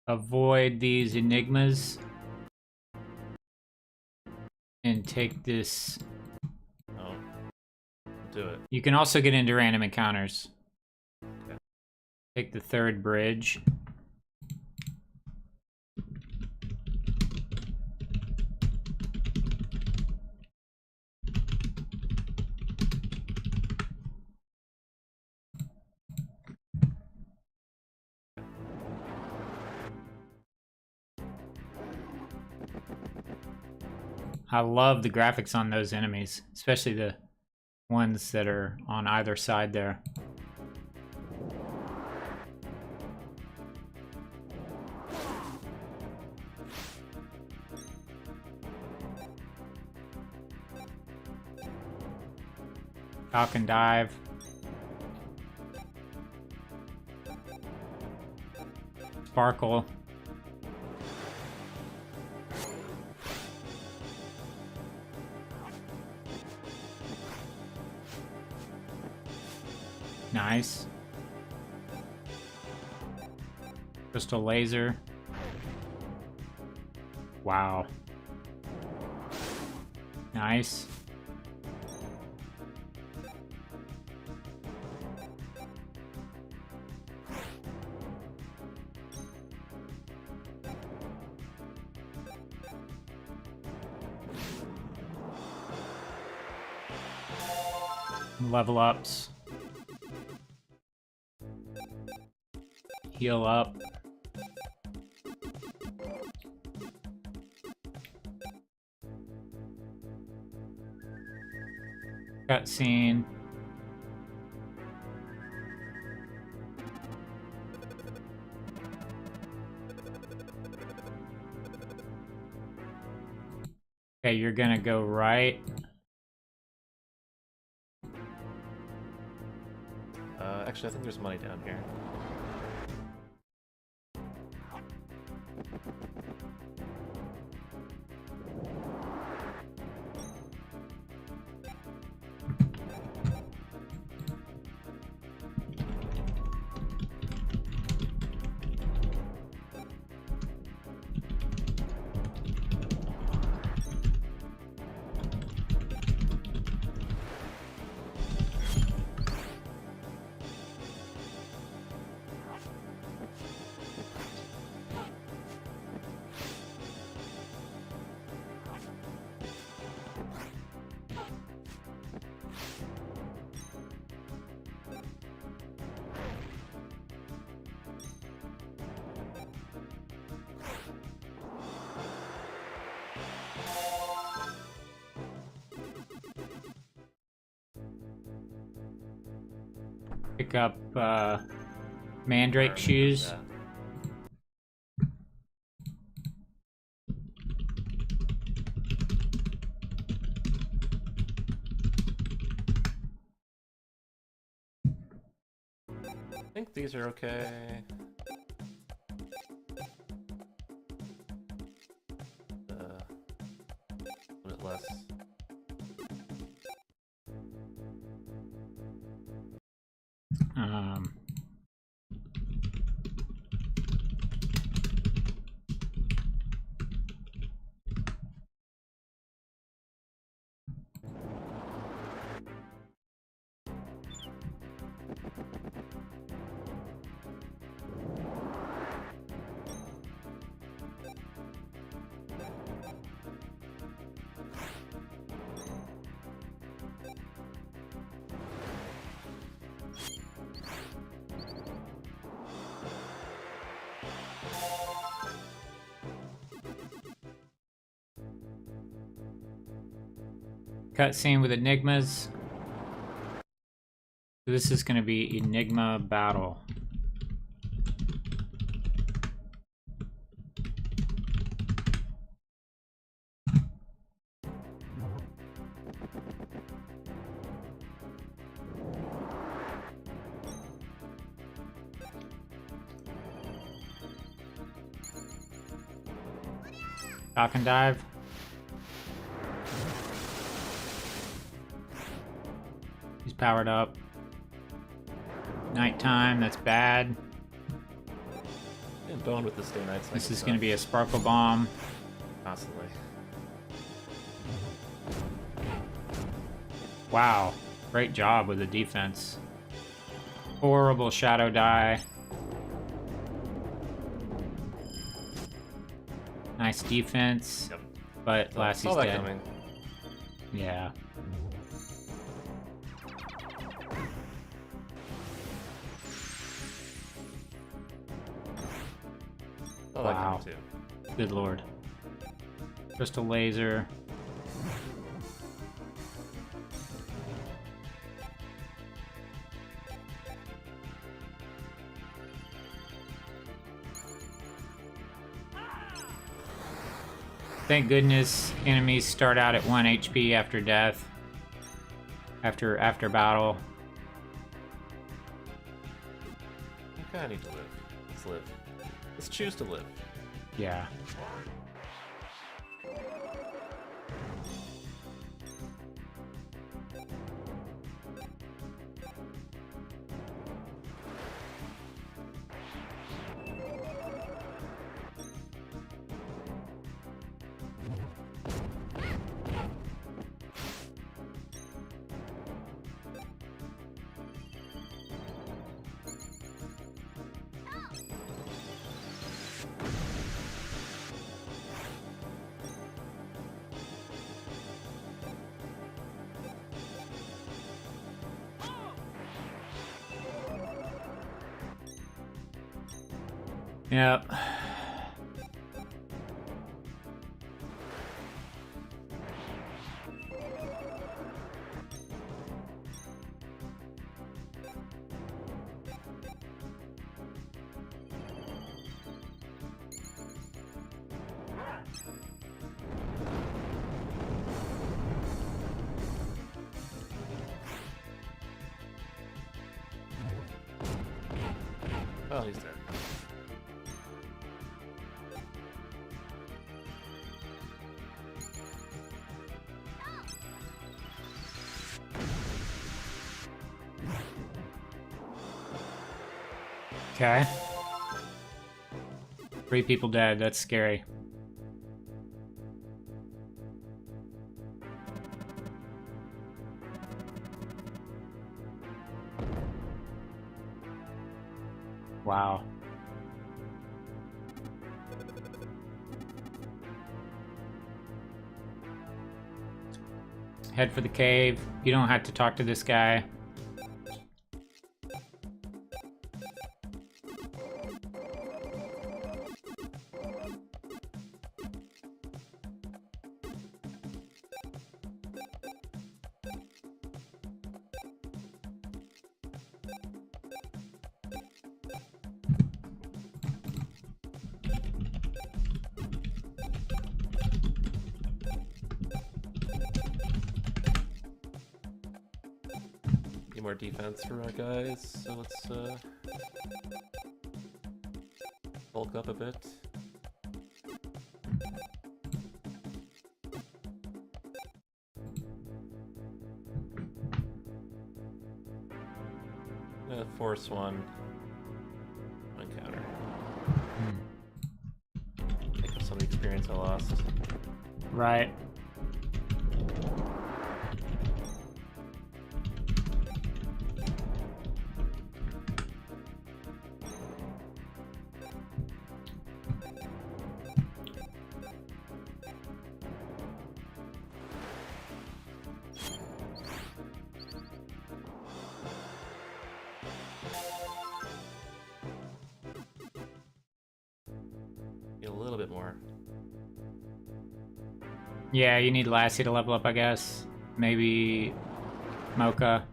avoid these enigmas and take this. Oh, do it. You can also get into random encounters. Okay. Take the third bridge. I love the graphics on those enemies, especially the ones that are on either side there. Falcon dive. Sparkle. Nice. Crystal laser. Wow. Nice. Level ups. Heal up. Cutscene. Okay, you're gonna go right. Actually, I think there's money down here. Pick up Mandrake shoes. That. I think these are okay. A bit less. Cutscene with enigmas. This is going to be Enigma Battle. Falcon dive. He's powered up. Nighttime, that's bad. Getting boned with this day night cycle. This is gonna be a sparkle bomb. Constantly. Wow, great job with the defense. Horrible shadow die. Nice defense. Yep. But Saw Lassie's that dead. coming. Yeah. Saw that Wow. coming too. Good lord. Crystal laser. Thank goodness enemies start out at 1 HP after death. After battle. Okay, I need to live. Let's live. Let's choose to live. Yeah. Yep. Oh, he's dead. Okay. 3 people dead, that's scary. Wow. Head for the cave. You don't have to talk to this guy. Need more defense for our guys, so let's bulk up a bit. Force one encounter. Make up some of the experience I lost. Right. Get a little bit more. Yeah, you need Lassie to level up, I guess. Maybe Mocha.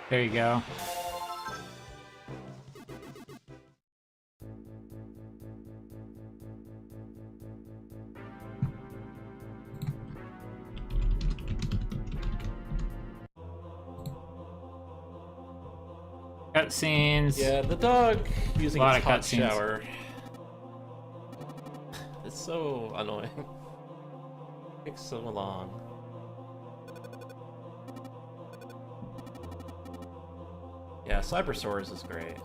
There you go. Cutscenes. Yeah, the dog using A lot its of hot cutscenes. shower. It's so annoying. It takes so long. Yeah, Cybersaurus is great.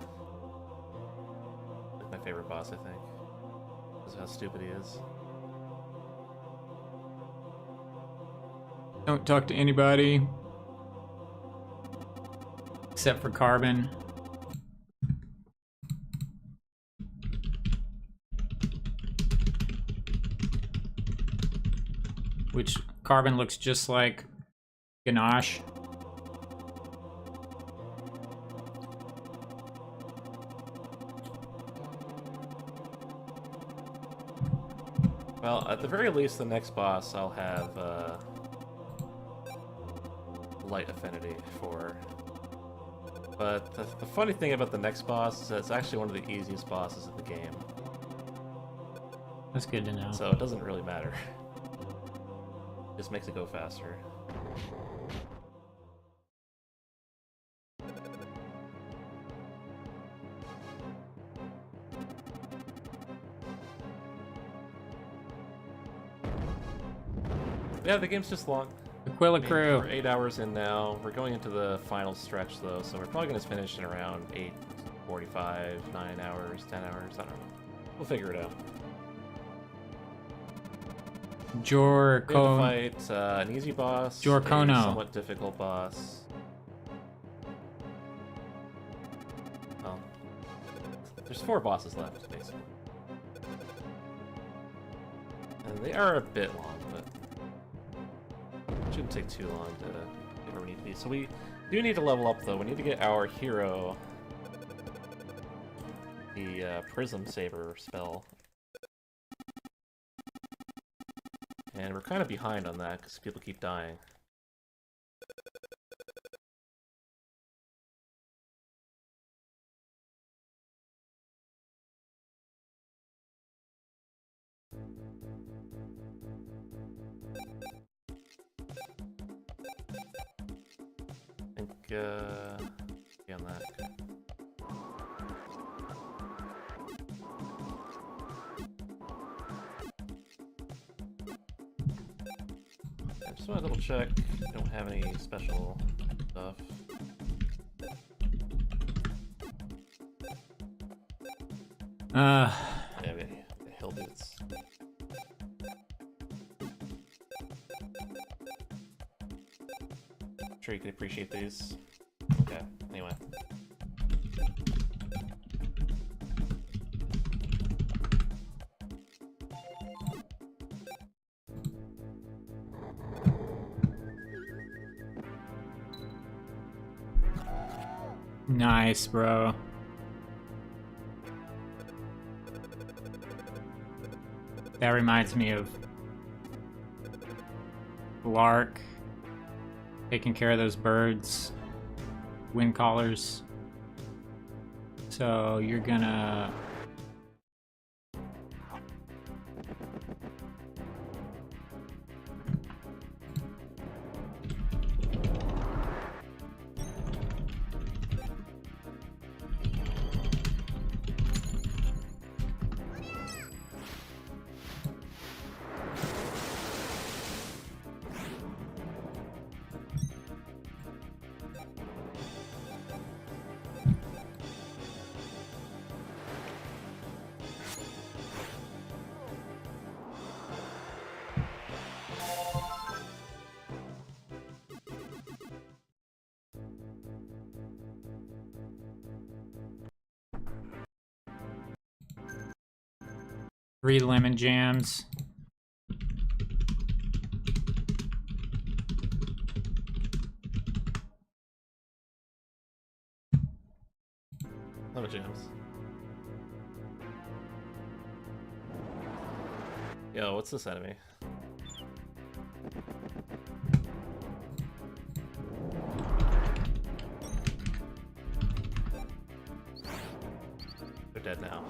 Like my favorite boss, I think. Because of how stupid he is. Don't talk to anybody. Except for Carbon. Which Carbon looks just like Ganache. Well, at the very least, the next boss I'll have light affinity for. But the funny thing about the next boss is that it's actually one of the easiest bosses in the game. That's good to know. So it doesn't really matter. It just makes it go faster. Yeah, the game's just long. Aquila I mean, Crew. we're 8 hours in now. We're going into the final stretch though, so we're probably going to finish in around 8:45, 9 hours, 10 hours. I don't know. We'll figure it out. Jor We have to Ko. fight an easy boss, a Jorkono. somewhat difficult boss. Well, there's 4 bosses left, basically. And they are a bit long, but it shouldn't take too long to get where we need to be. So we do need to level up, though. We need to get our hero the Prism Saber spell. And we're kind of behind on that because people keep dying. I think, be on that. I just want to double check. I don't have any special stuff. Yeah, we got the hill boots. I'm sure you can appreciate these. Okay, anyway. Nice, bro. That reminds me of Lark taking care of those birds, wind callers. So you're gonna three lemon jams. Lemon jams. Yo, what's this enemy? They're dead now.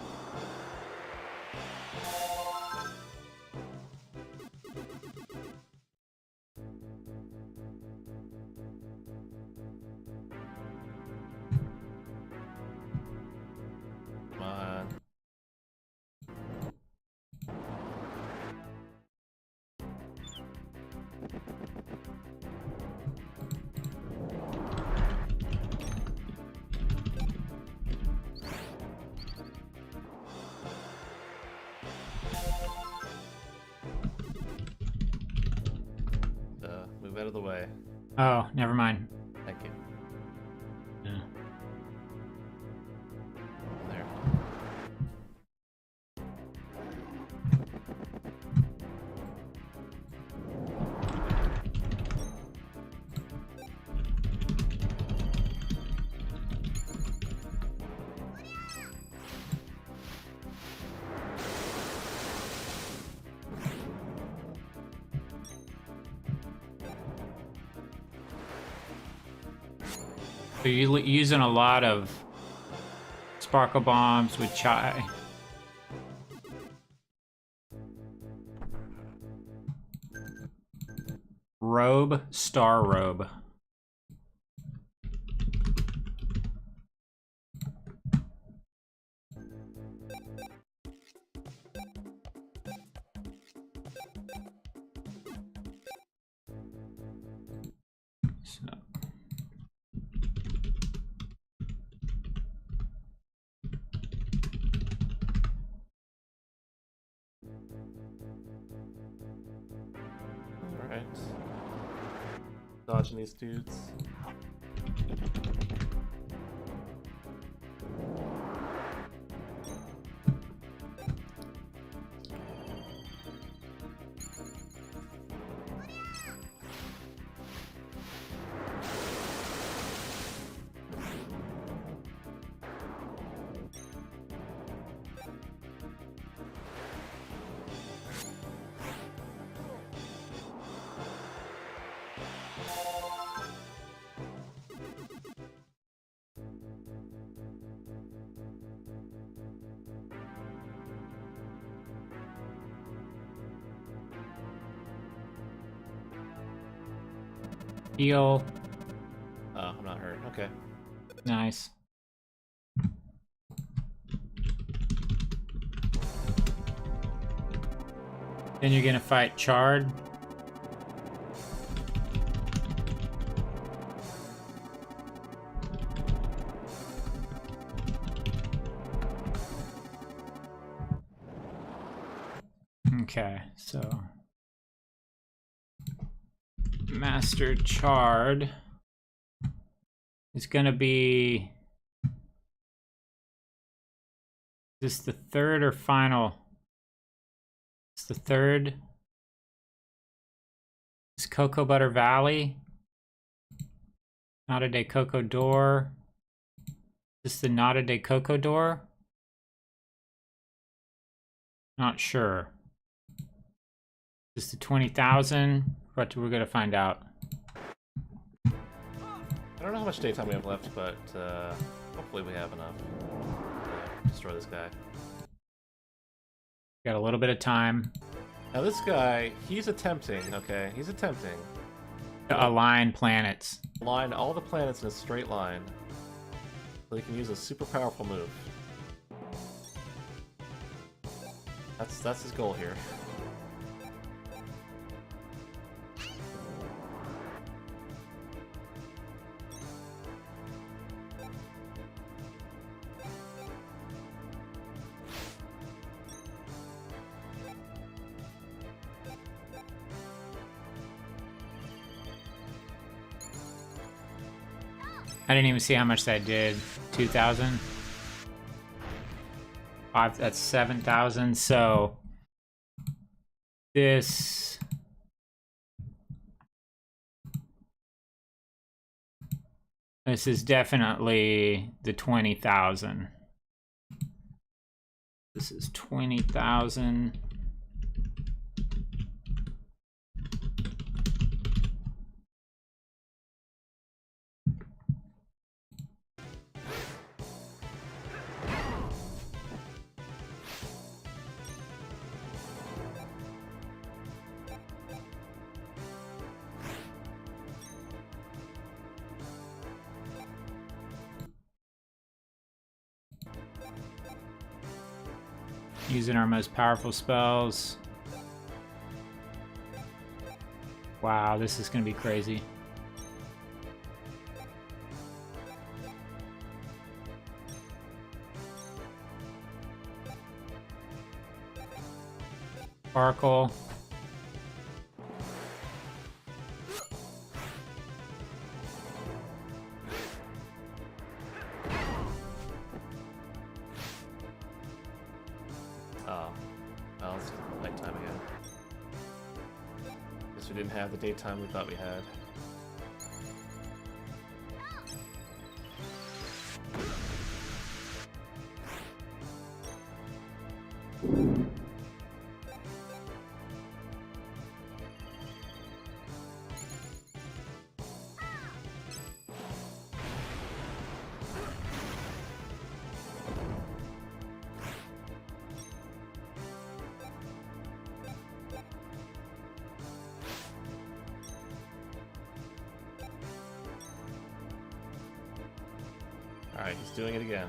Move out of the way. Oh, never mind. Thank you. Yeah. There. So you're using a lot of sparkle bombs with chai. Robe, star robe. So. Alright. Dodging these dudes. Heal. Oh, I'm not hurt. Okay. Nice. Then you're gonna fight Chard. Okay, so Master Chard is gonna be, is this the third or final? It's the third. It's Cocoa Butter Valley. Nada de Coco Door. Is this the Nada de Coco Door? Not sure. Is this the 20,000? But we're gonna find out. I don't know how much daytime we have left, but hopefully we have enough to destroy this guy. Got a little bit of time. Now this guy, he's attempting, okay? He's attempting To align planets. line all the planets in a straight line so he can use a super powerful move. That's his goal here. I didn't even see how much that did. 2,000? 5, that's 7,000. So this is definitely the 20,000. This is 20,000. Using our most powerful spells. Wow, this is gonna be crazy. Sparkle. we didn't have the daytime we thought we had. Alright, he's doing it again.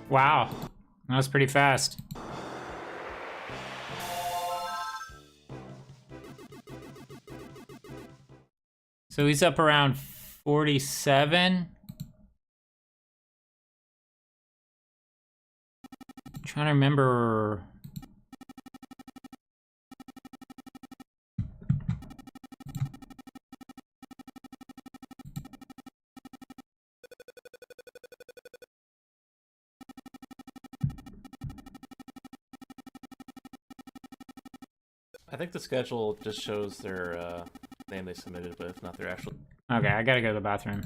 Wow, that was pretty fast. So he's up around 47. Trying to remember. I think the schedule just shows their name they submitted, but if not their actual... Okay, I gotta go to the bathroom.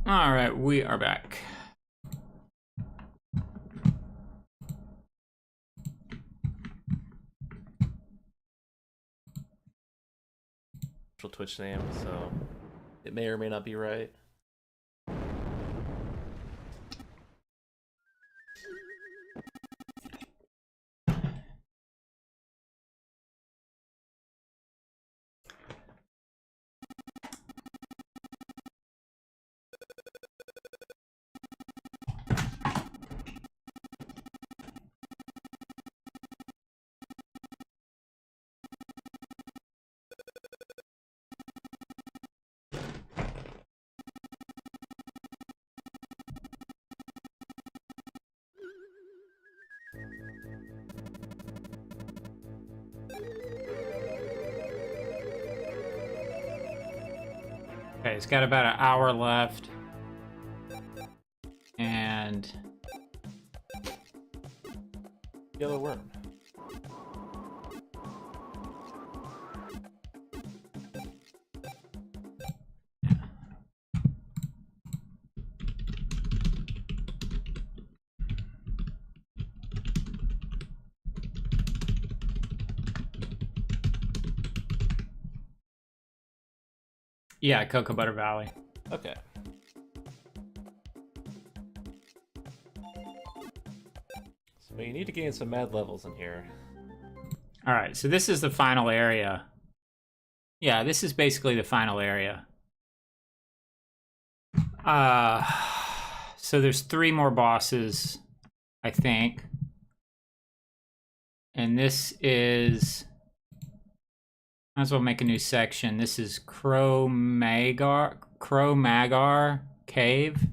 All right, we are back. Twitch name, so it may or may not be right. Okay, it's got about an hour left. And Yellow worm. yeah, Cocoa Butter Valley. Okay. So you need to gain some mad levels in here. All right, so this is the final area. Yeah, this is basically the final area. So there's 3 more bosses, I think. And this is... Might as well make a new section. This is Crow-Magar Cave.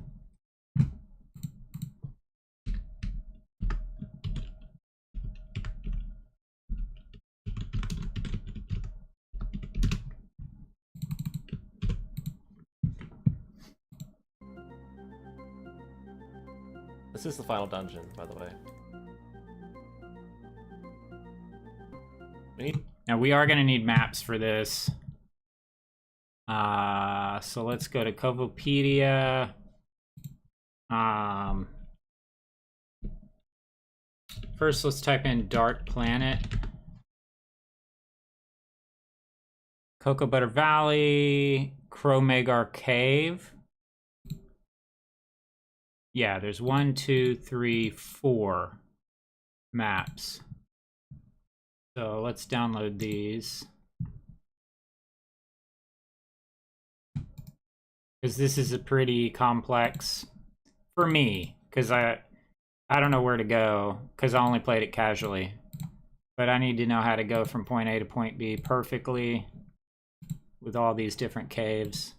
This is the final dungeon, by the way. Now we are going to need maps for this. So let's go to Covopedia. First, let's type in Dark Planet. Cocoa Butter Valley, Crow-Magar Cave. Yeah, there's 1, 2, 3, 4 maps. So let's download these. Because this is a pretty complex, for me, because I don't know where to go, because I only played it casually. But I need to know how to go from point A to point B perfectly with all these different caves.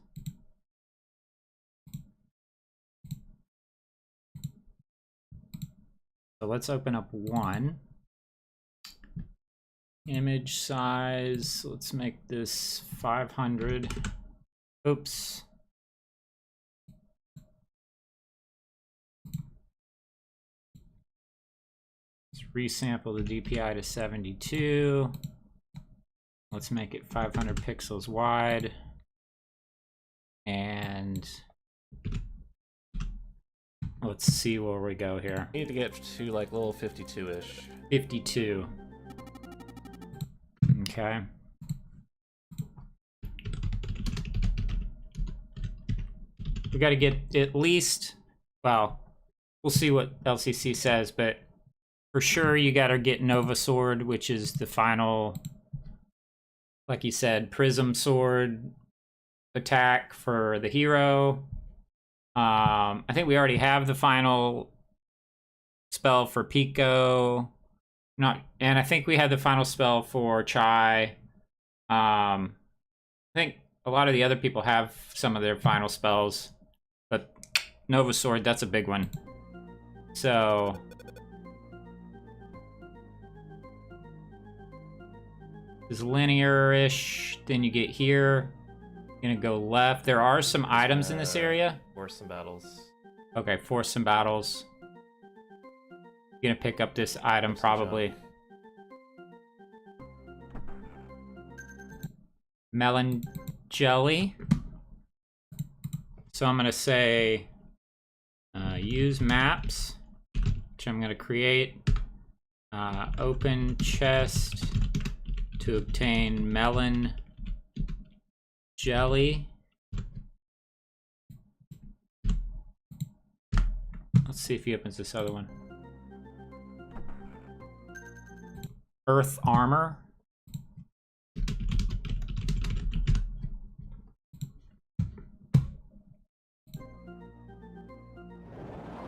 So let's open up one. Image size, let's make this 500. Oops. Let's resample the DPI to 72. Let's make it 500 pixels wide. And let's see where we go here. You need to get to like level 52-ish. 52. Okay. We got to get at least, well, we'll see what LCC says, but for sure you got to get Nova Sword, which is the final, like you said, Prism Sword attack for the hero. I think we already have the final spell for Pico. And I think we had the final spell for Chai. I think a lot of the other people have some of their final spells, but Nova Sword, that's a big one. So is linear-ish. Then you get here. You're gonna go left. There are some items in this area. Force some battles. Okay, force some battles. You're gonna pick up this item probably. Melon jelly. So I'm going to say use maps, which I'm going to create open chest to obtain melon jelly. Let's see if he opens this other one. Earth armor.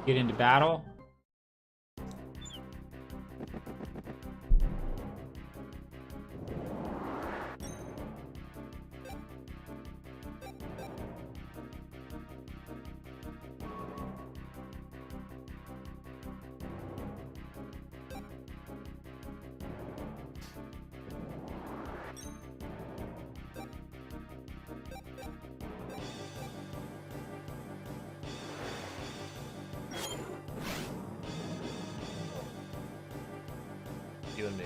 Get into battle. You and me.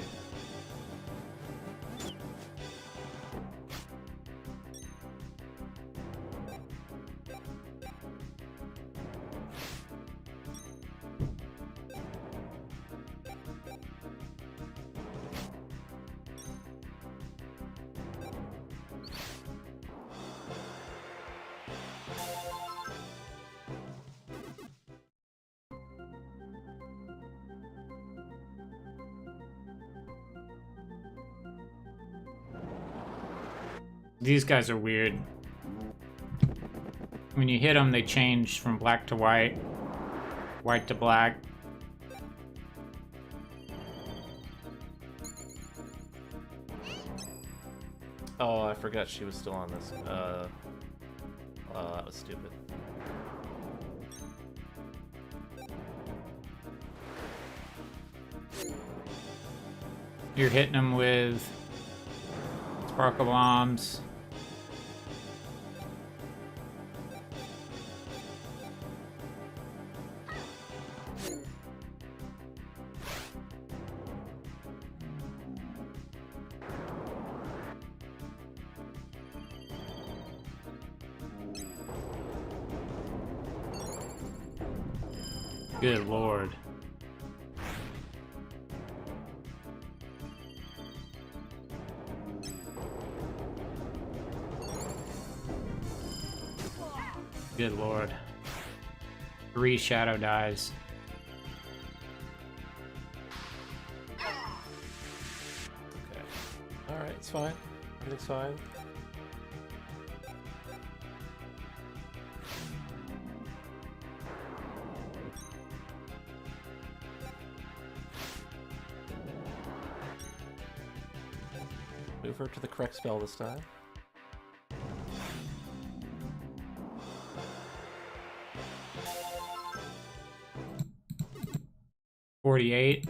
These guys are weird. When you hit them, they change from black to white, white to black. Oh, I forgot she was still on this. Oh, that was stupid. You're hitting them with sparkle bombs. Good lord. Good lord. 3 shadow dies. Okay. Alright, it's fine. Everything's fine. Move her to the correct spell this time. $48.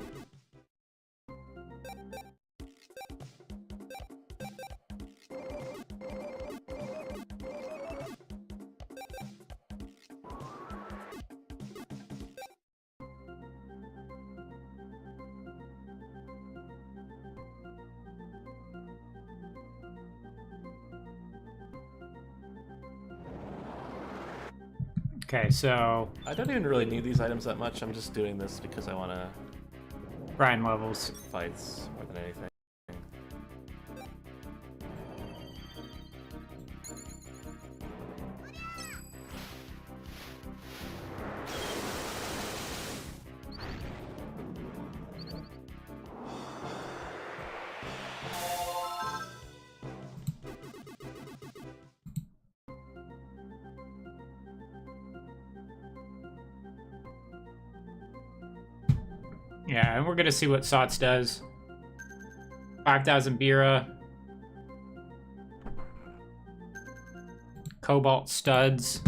Okay, so I don't even really need these items that much. I'm just doing this because I want to grind levels. fights more than anything. Yeah, and we're gonna see what Sots does. 5,000 Bira. Cobalt studs.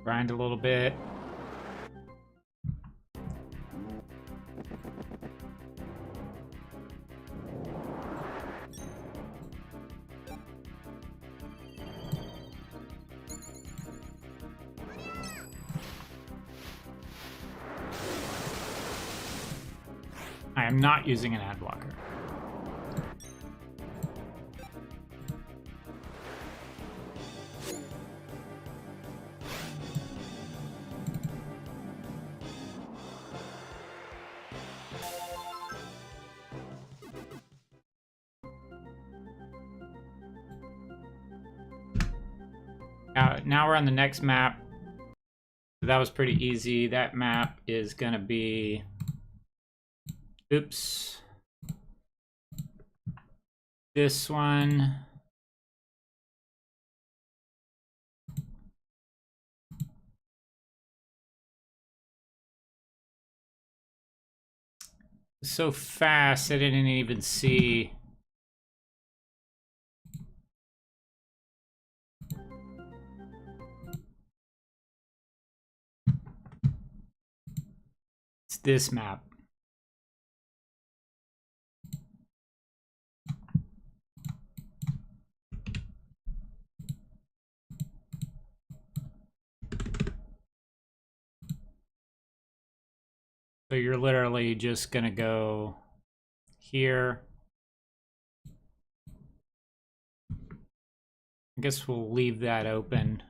Grind a little bit. I am not using an ad blocker. Now we're on the next map. That was pretty easy. That map is gonna be... Oops. This one. So fast, I didn't even see. It's this map. So you're literally just gonna go here. I guess we'll leave that open.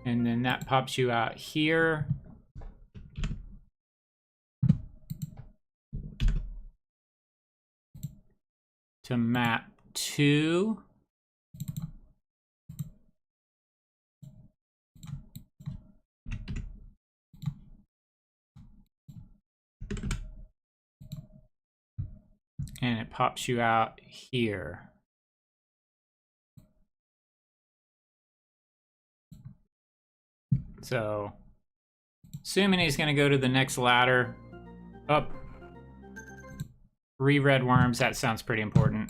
And then that pops you out here. To map 2. And it pops you out here. So, assuming he's going to go to the next ladder. Up. 3 red worms, that sounds pretty important.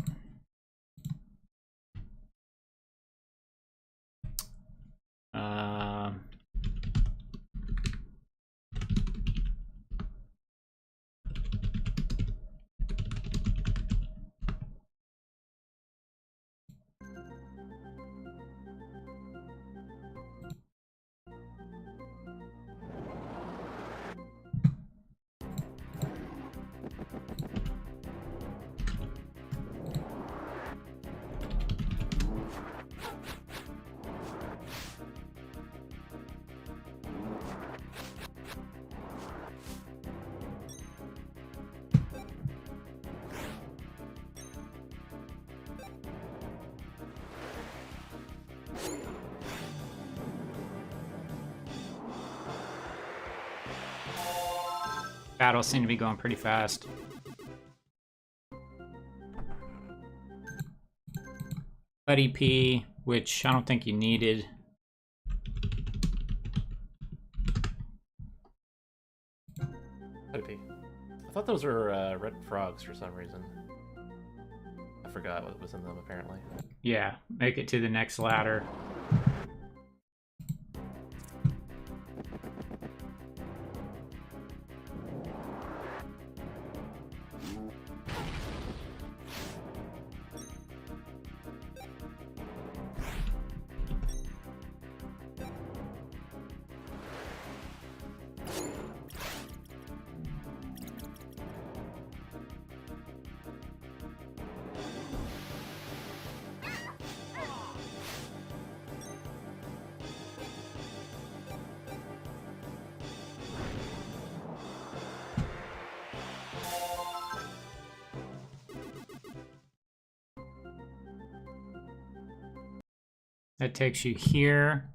Battles seem to be going pretty fast. Buddy P, which I don't think you needed. Buddy P. I thought those were red frogs for some reason. I forgot what was in them, apparently. Yeah, make it to the next ladder. That takes you here.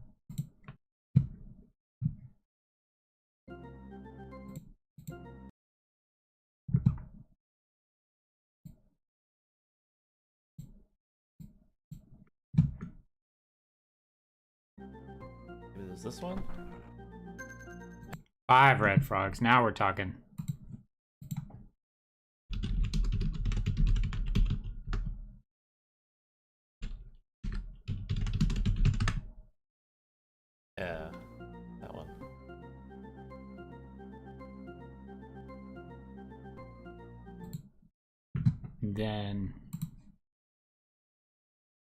Is this one? 5 red frogs. Now we're talking. Yeah, that one. And then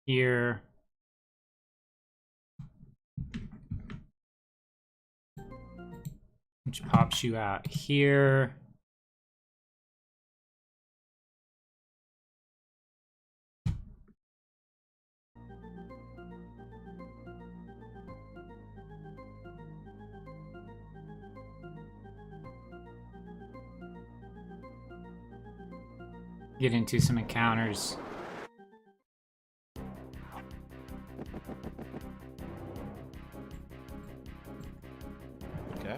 here. Which pops you out here. Get into some encounters. Okay.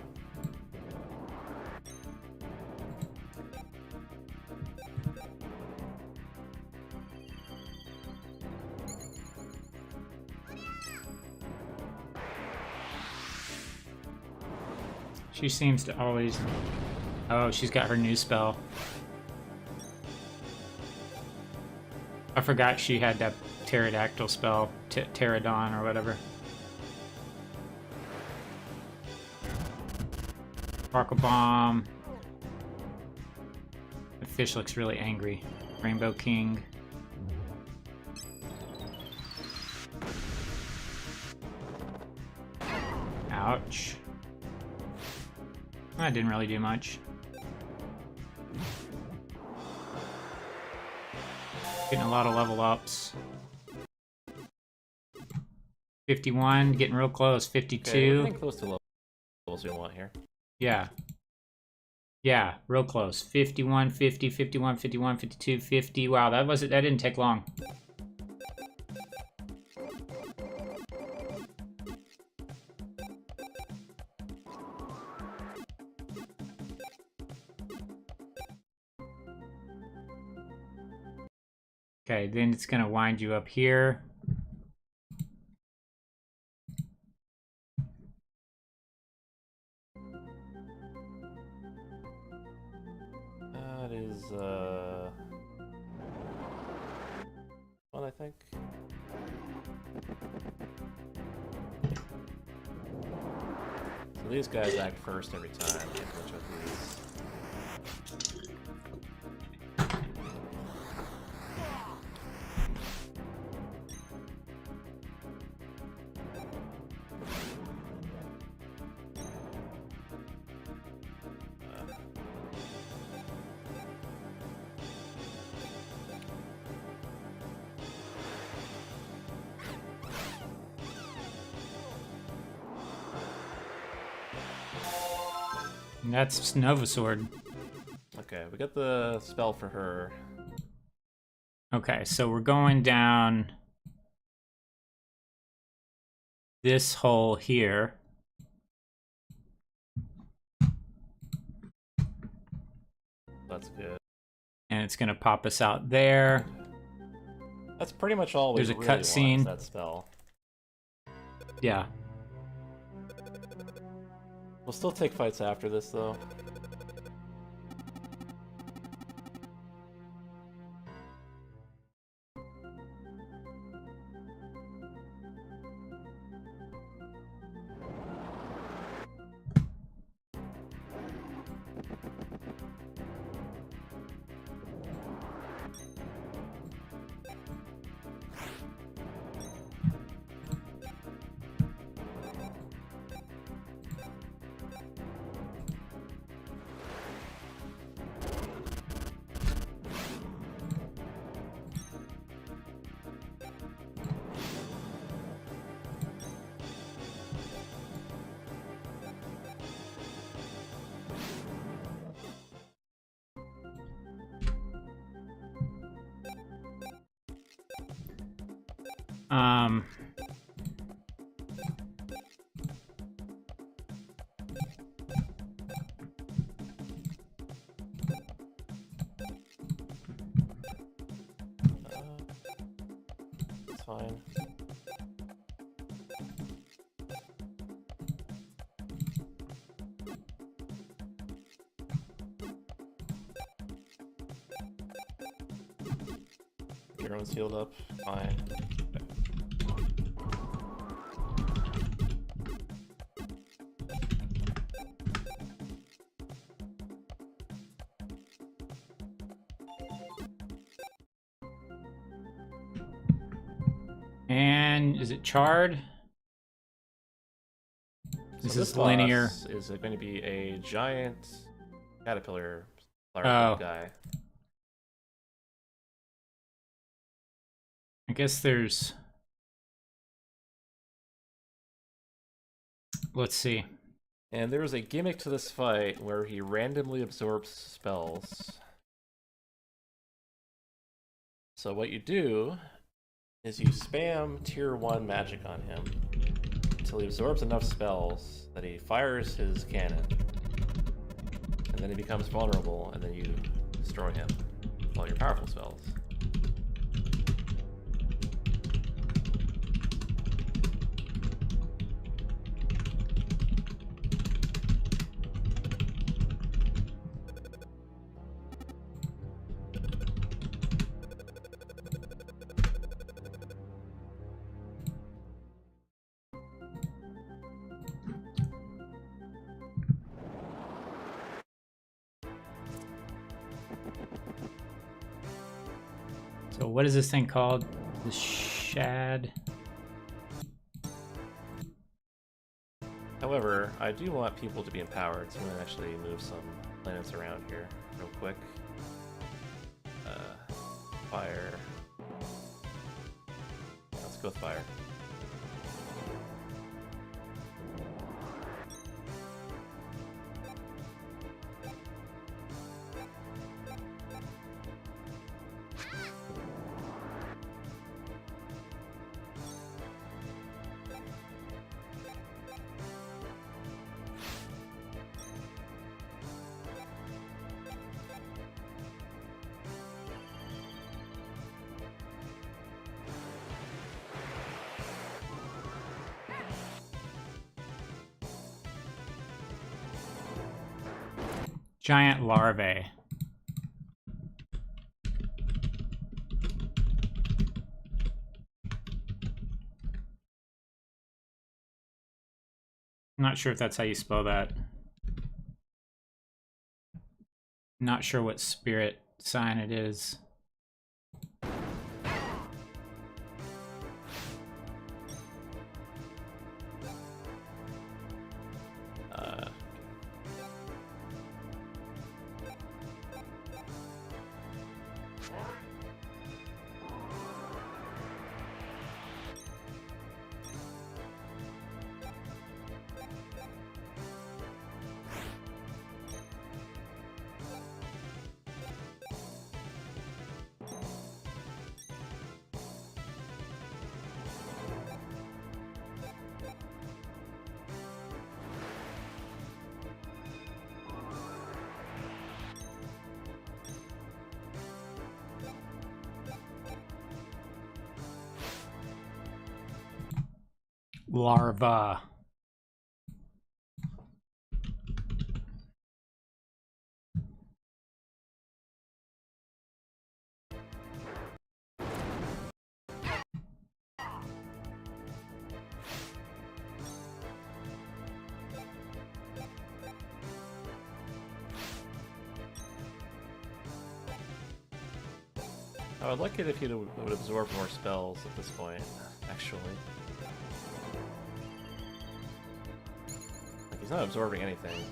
She seems to always... Oh, she's got her new spell. I forgot she had that pterodactyl spell, Pterodon or whatever. Sparkle Bomb. The fish looks really angry. Rainbow King. Ouch. That didn't really do much. Getting a lot of level ups. 51, getting real close. 52. Okay, we're getting close to levels we want here. Yeah. Yeah, real close. 51, 50, 51, 51, 52, 50. Wow, that didn't take long. Okay, then it's gonna wind you up here. That is, one, I think. So these guys act first every time. You have to check these. And that's Nova Sword. Okay, we got the spell for her. Okay, so we're going down this hole here. That's good. And it's gonna pop us out there. That's pretty much all we There's a really want cutscene. is that spell. Yeah. We'll still take fights after this, though. Um, It's fine. Everyone's healed up. Fine. And is it charred? So This is linear. Is it going to be a giant caterpillar Oh. guy? I guess there's... Let's see. And there was a gimmick to this fight where he randomly absorbs spells. So what you do is you spam tier 1 magic on him until he absorbs enough spells that he fires his cannon. And then he becomes vulnerable, and then you destroy him with all your powerful spells. So what is this thing called? The shad. However, I do want people to be empowered, so I'm going to actually move some planets around here real quick. Fire. Yeah, let's go with fire. Giant larvae. I'm not sure if that's how you spell that. Not sure what spirit sign it is. Larva. I would like it if he would absorb more spells at this point, actually. Like, he's not absorbing anything.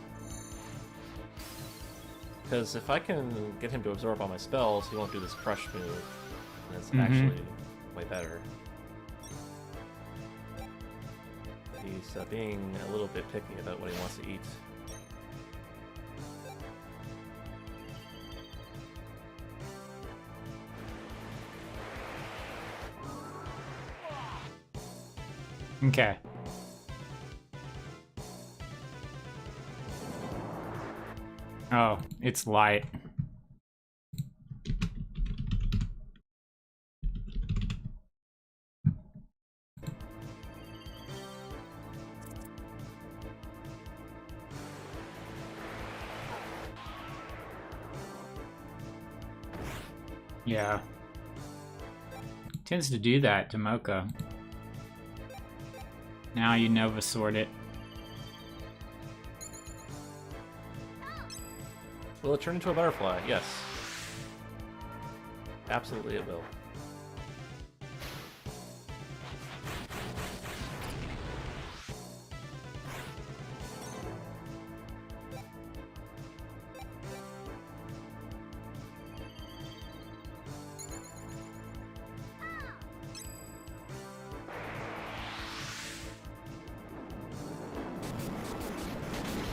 Because if I can get him to absorb all my spells, he won't do this crush move. And it's actually way better. He's being a little bit picky about what he wants to eat. Okay. Oh, it's light. Yeah. Tends to do that to Mocha. Now you Nova Sword it. Will it turn into a butterfly? Yes. Absolutely it will.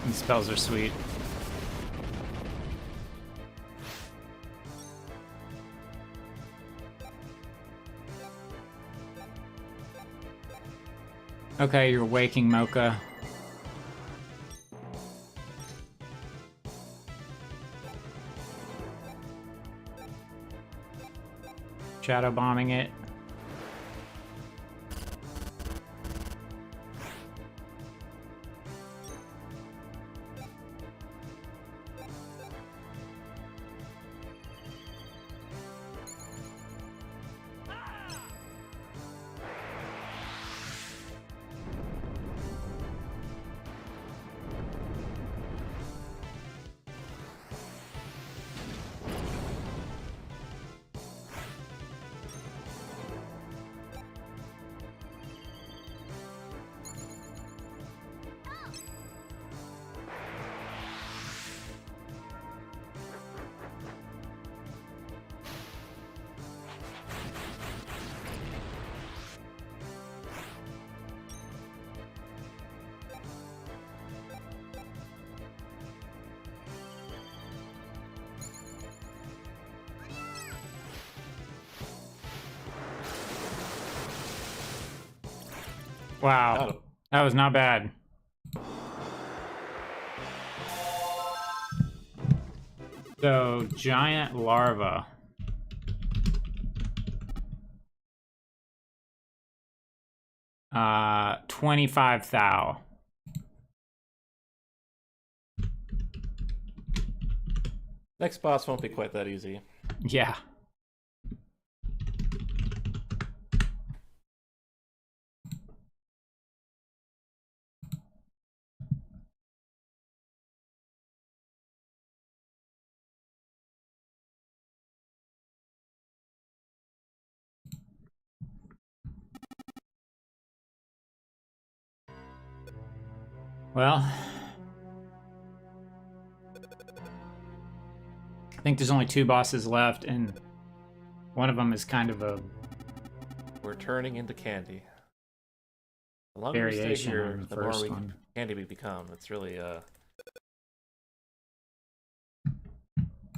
These spells are sweet. Okay, you're waking Mocha. Shadow bombing it. Wow, that was not bad. So, giant larva. Uh, 25 thou. Next boss won't be quite that easy. Yeah. Well, I think there's only 2 bosses left, and one of them is kind of a... We're turning into candy. The longer we stay here, the more candy we become. It's really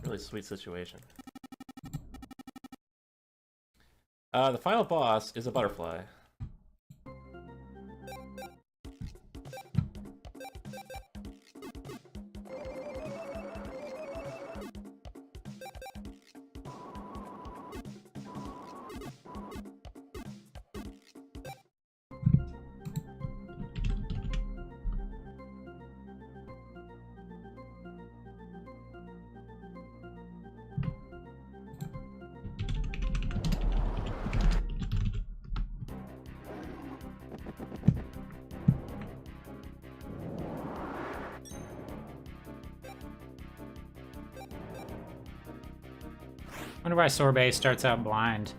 really sweet situation. The final boss is a butterfly. I wonder why Sorbet starts out blind.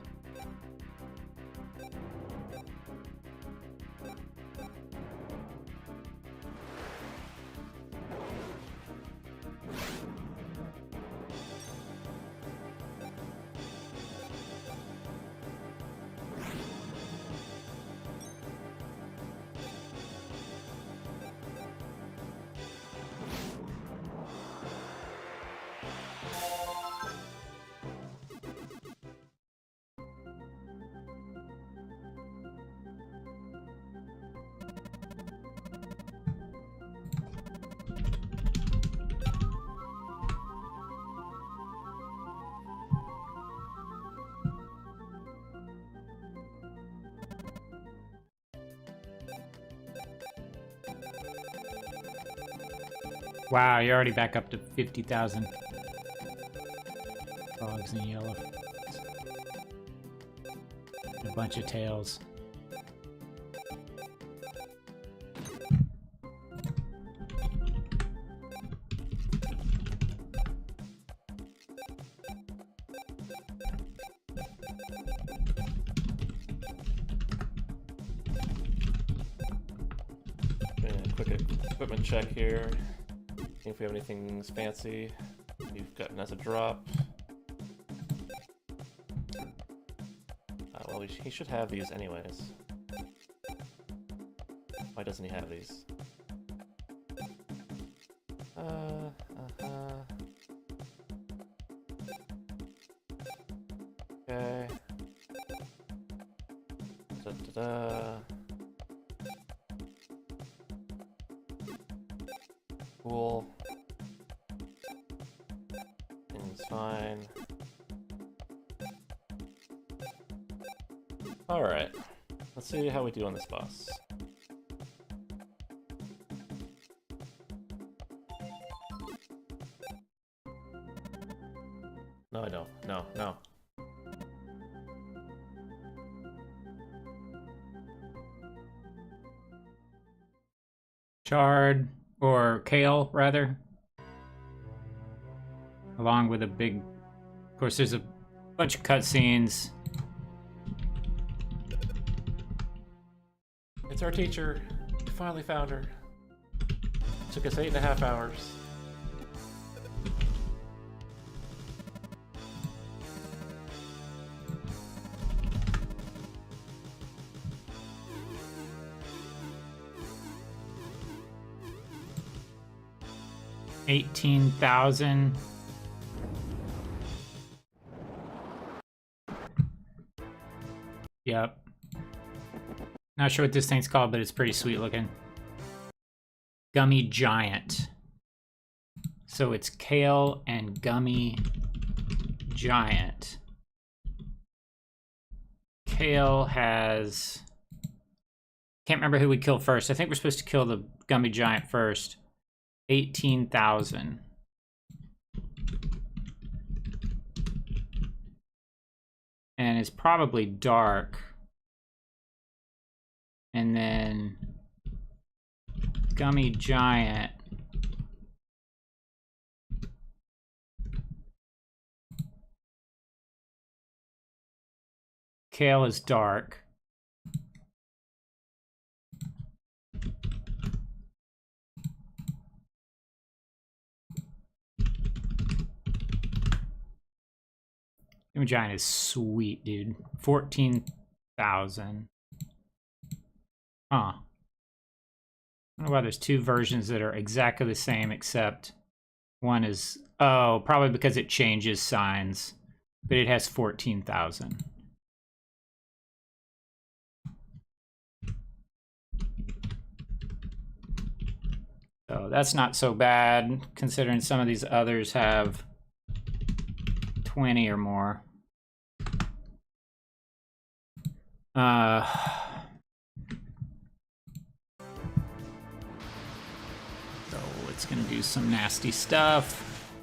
Wow, you're already back up to 50,000. Frogs and yellow. A bunch of tails. Quick equipment check here. See if we have anything fancy. We've gotten as a drop. Well, he should have these anyways. Why doesn't he have these? Okay. Da-da-da. Cool. Things fine. Alright. Let's see how we do on this boss. No, I don't. No, no. Chard, or Kale, rather. Along with a big... Of course, there's a bunch of cutscenes. It's our teacher. We finally found her. Took us 8.5 hours. $18,000. Yep. Not sure what this thing's called, but it's pretty sweet looking. Gummy Giant. So it's Kale and Gummy Giant. Kale has... Can't remember who we killed first. I think we're supposed to kill the Gummy Giant first. 18,000. And it's probably dark. And then Gummy Giant. Kale is dark. Gummy Giant is sweet, dude. 14,000. Huh. I don't know why there's two versions that are exactly the same, except one is... Oh, probably because it changes signs. But it has 14,000. So that's not so bad, considering some of these others have 20 or more. So it's gonna do some nasty stuff.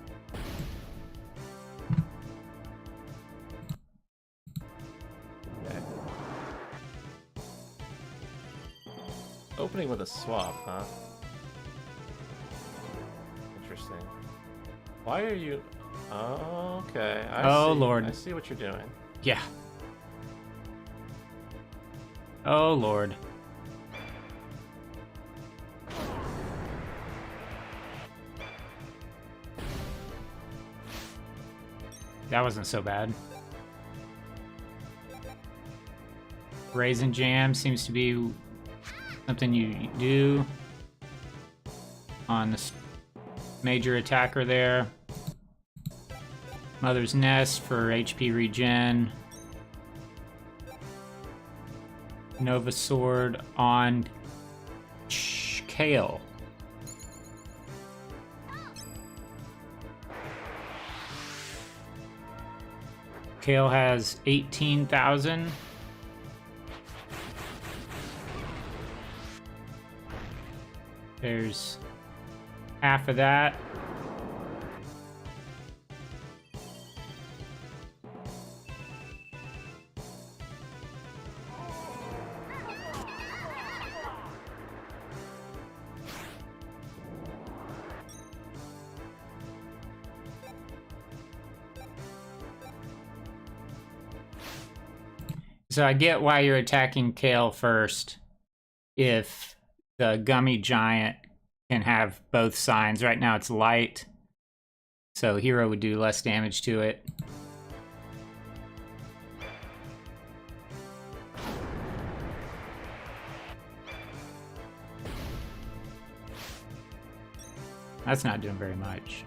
Okay. Opening with a swap, huh? Interesting. Why are you... Oh, okay. I see. Lord. I see what you're doing. Yeah. Oh, Lord. That wasn't so bad. Raisin Jam seems to be something you do on this major attacker there. Mother's Nest for HP regen. Nova Sword on Kale. Kale has 18,000. There's half of that. So I get why you're attacking Kale first if the Gummy Giant can have both signs. Right now it's light, so Hero would do less damage to it. That's not doing very much.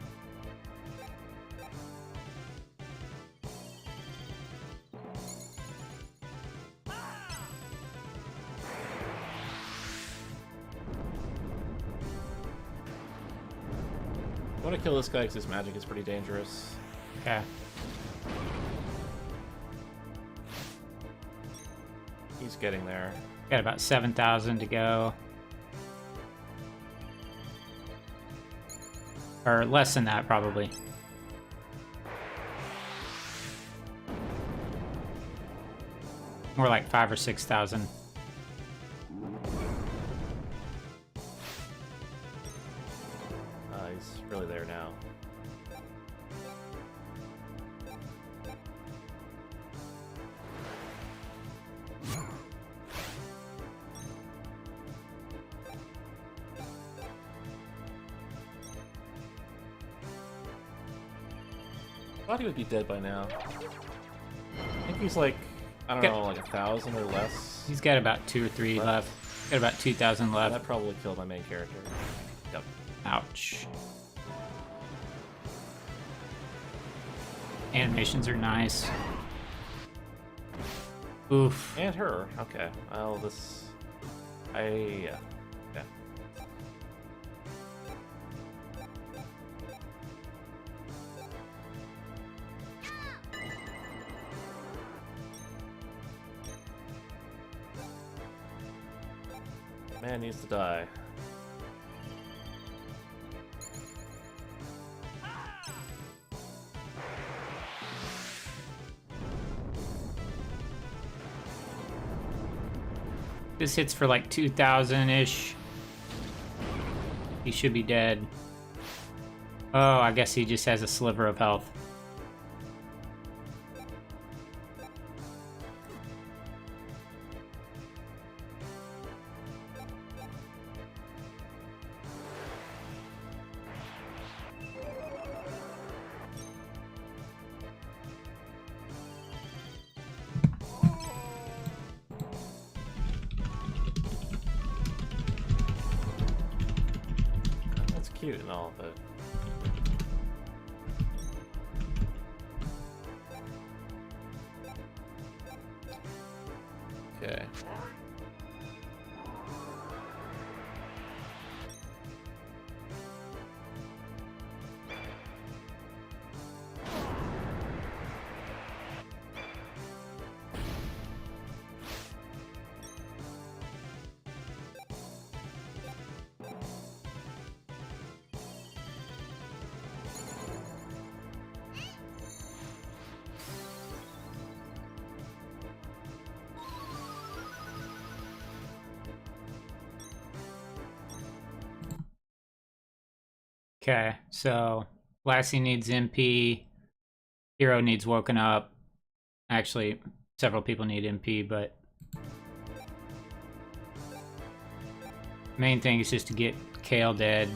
I want to kill this guy because his magic is pretty dangerous. Okay. He's getting there. Got about 7,000 to go. Or less than that, probably. More like 5,000 or 6,000. He's really there now. I thought he would be dead by now. I think he's like, I don't know, like 1,000 or less. He's got about 2 or 3 left. Got about 2,000 left. That probably killed my main character. Yep. Ouch. Animations are nice. Oof. And her. Okay. Well, this... yeah. Yeah. Man needs to die. This hits for like 2,000-ish. He should be dead. Oh, I guess he just has a sliver of health. Cute and all, but okay. Okay, so Lassie needs MP. Hero needs woken up. Actually, several people need MP, but main thing is just to get Kale dead.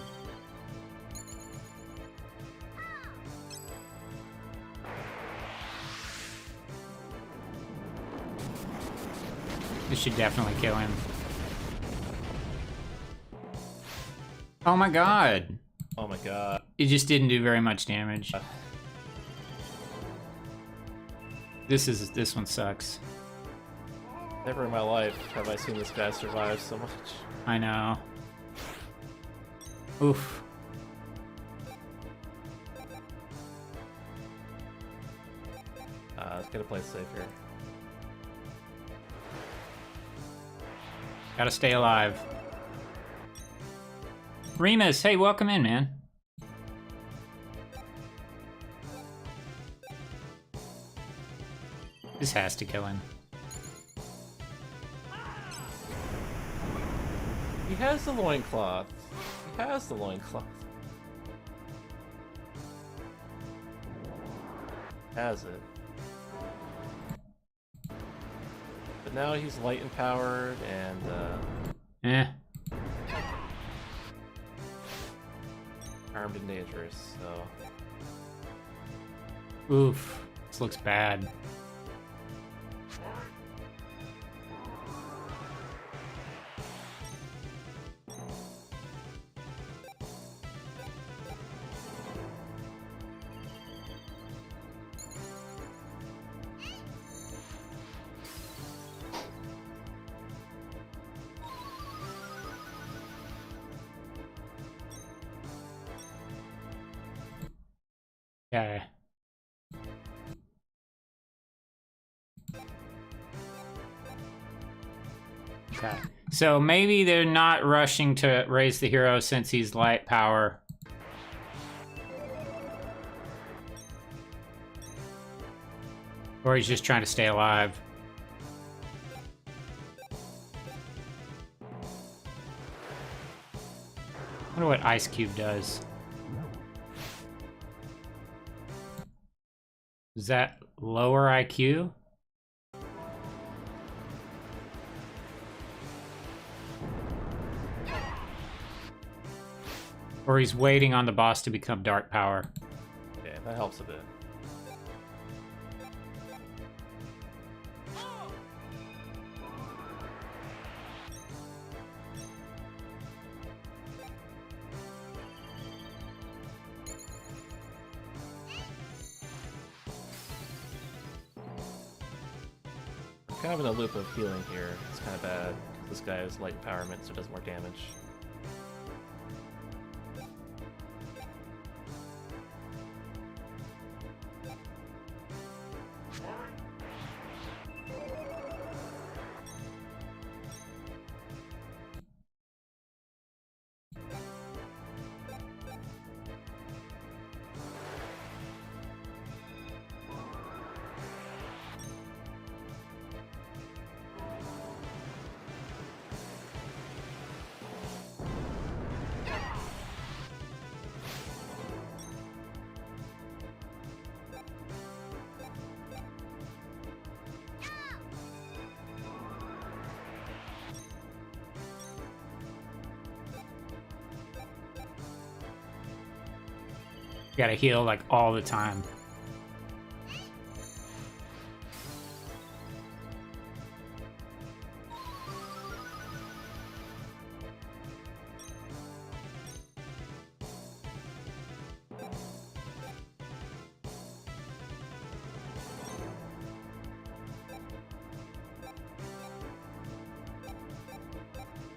This should definitely kill him. Oh my god! Oh my god. It just didn't do very much damage. This one sucks. Never in my life have I seen this guy survive so much. I know. Oof. Let's get a place safe here. Gotta stay alive. Remus, hey, welcome in, man. This has to kill him. He has the loincloth. He has the loincloth. Has it. But now he's light empowered and armed and dangerous, so oof. This looks bad. Okay. Okay. So maybe they're not rushing to raise the hero since he's light power. Or he's just trying to stay alive. I wonder what Ice Cube does. Is that lower IQ? Or he's waiting on the boss to become dark power. Okay, that helps a bit. Kind of in a loop of healing here. It's kind of bad. This guy has light empowerment, so it does more damage. You gotta heal like all the time.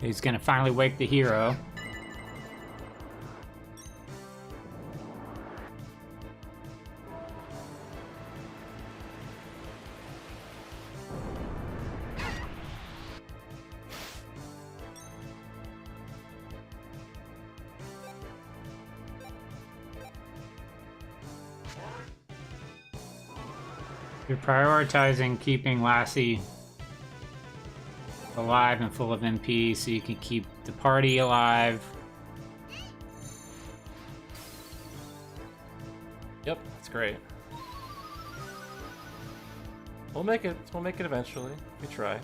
He's gonna finally wake the hero. You're prioritizing keeping Lassie alive and full of MP so you can keep the party alive. Yep, that's great. We'll make it eventually. We try.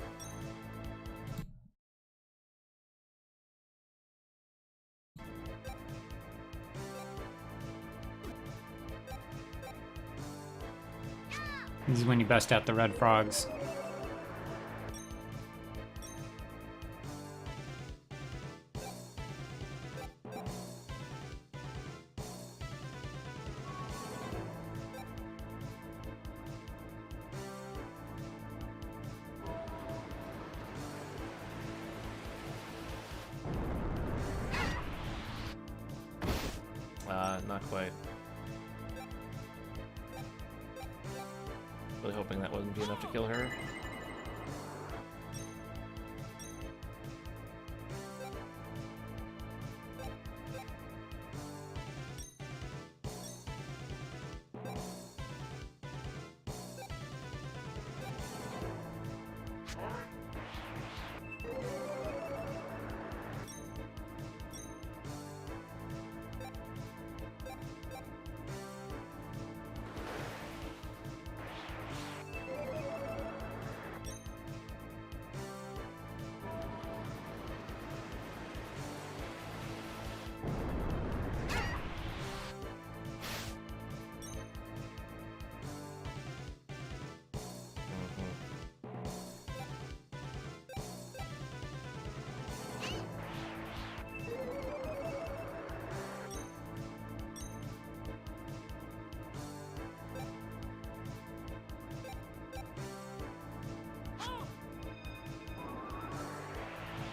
This is when you bust out the red frogs. Not quite. Really hoping that wouldn't be enough to kill her.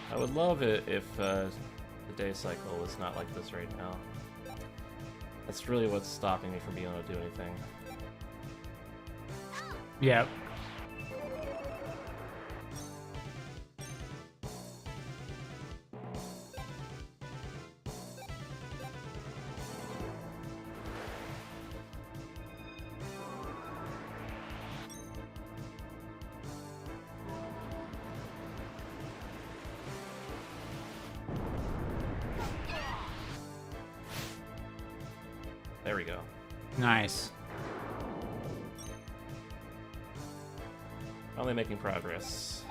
I would love it if the day cycle was not like this right now. That's really what's stopping me from being able to do anything. Yep. There we go. Nice. Finally making progress.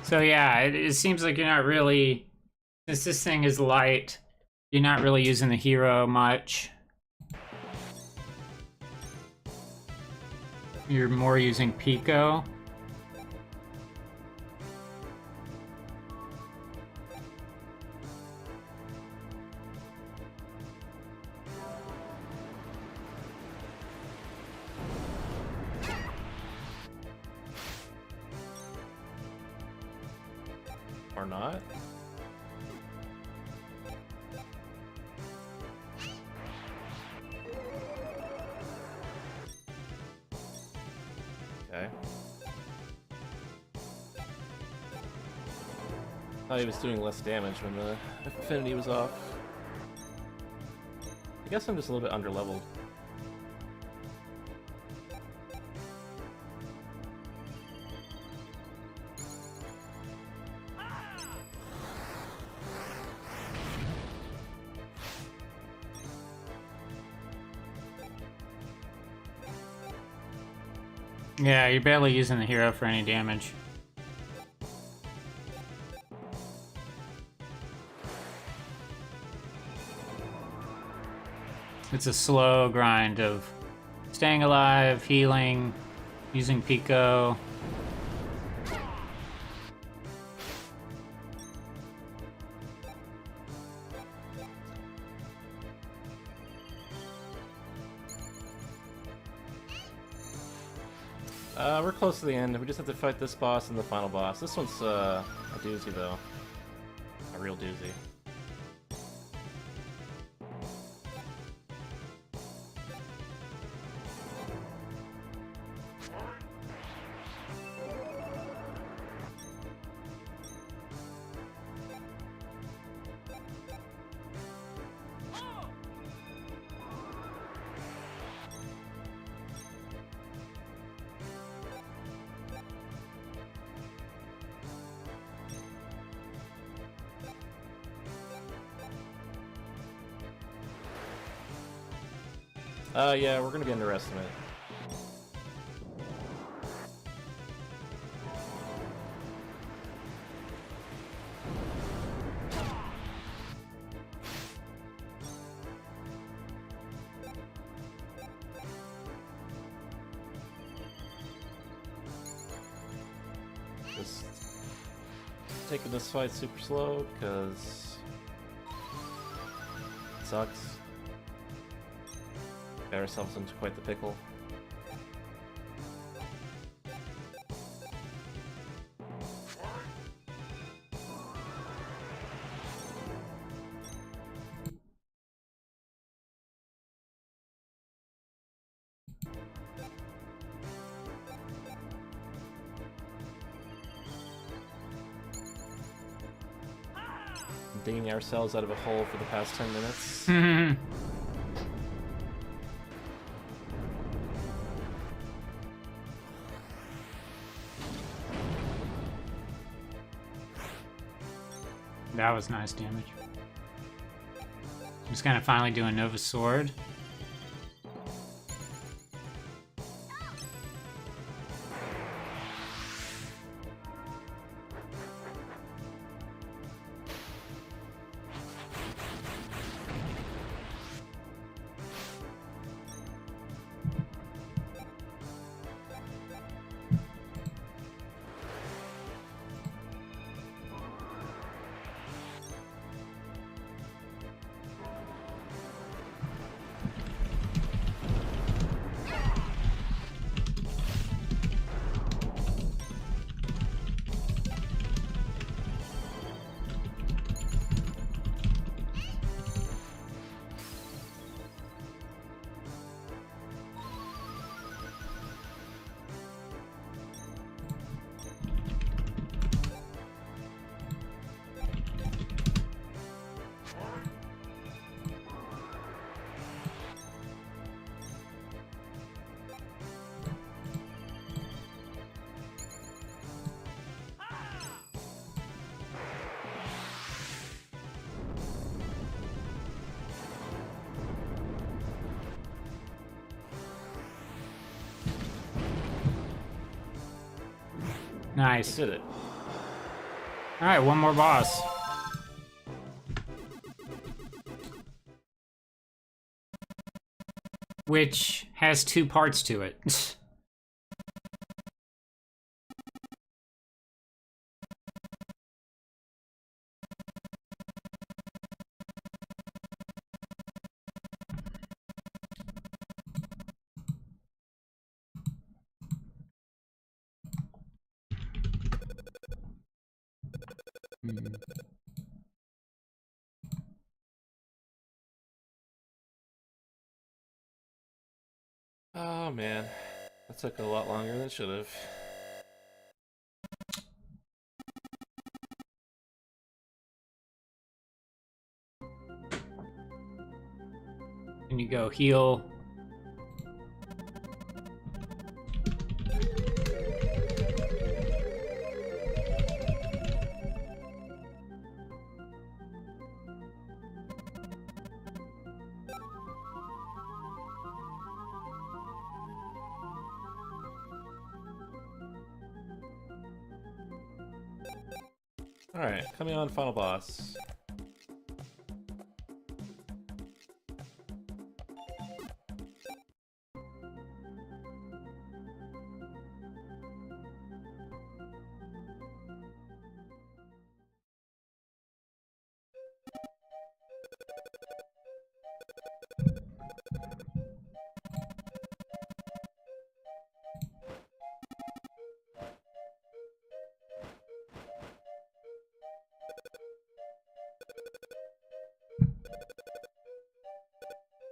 So yeah, it seems like you're not really, since this thing is light, you're not really using the hero much. You're more using Pico. Or not? Okay. Thought he was doing less damage when the affinity was off. I guess I'm just a little bit underleveled. Yeah, you're barely using the hero for any damage. It's a slow grind of staying alive, healing, using Pico. We're close to the end. We just have to fight this boss and the final boss. This one's a doozy, though. A real doozy. Yeah, we're gonna be underestimated. Just taking this fight super slow because it sucks. Got ourselves into quite the pickle. Digging ourselves out of a hole for the past 10 minutes. That was nice damage. Just kind of finally doing Nova Sword. Nice. Did it. Alright, one more boss. Which has 2 parts to it. Oh man, that took a lot longer than it should have. And you go heal. Alright, coming on final boss.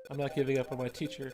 I'm not giving up on my teacher.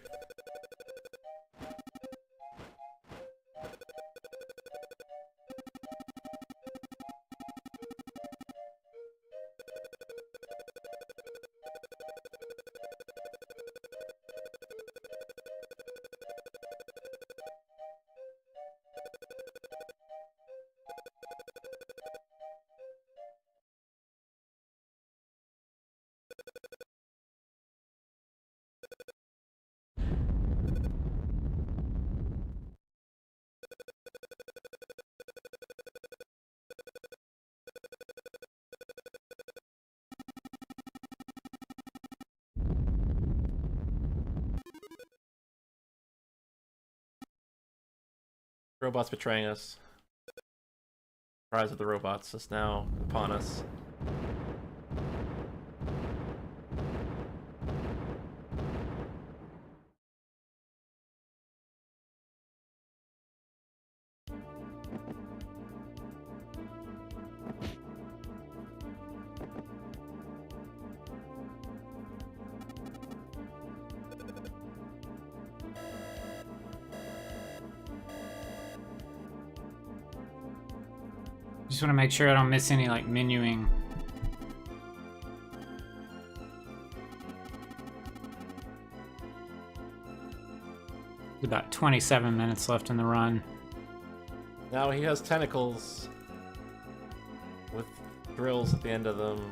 Robots betraying us. Rise of the robots is now upon us. Just want to make sure I don't miss any, like, menuing. There's about 27 minutes left in the run. Now he has tentacles with drills at the end of them.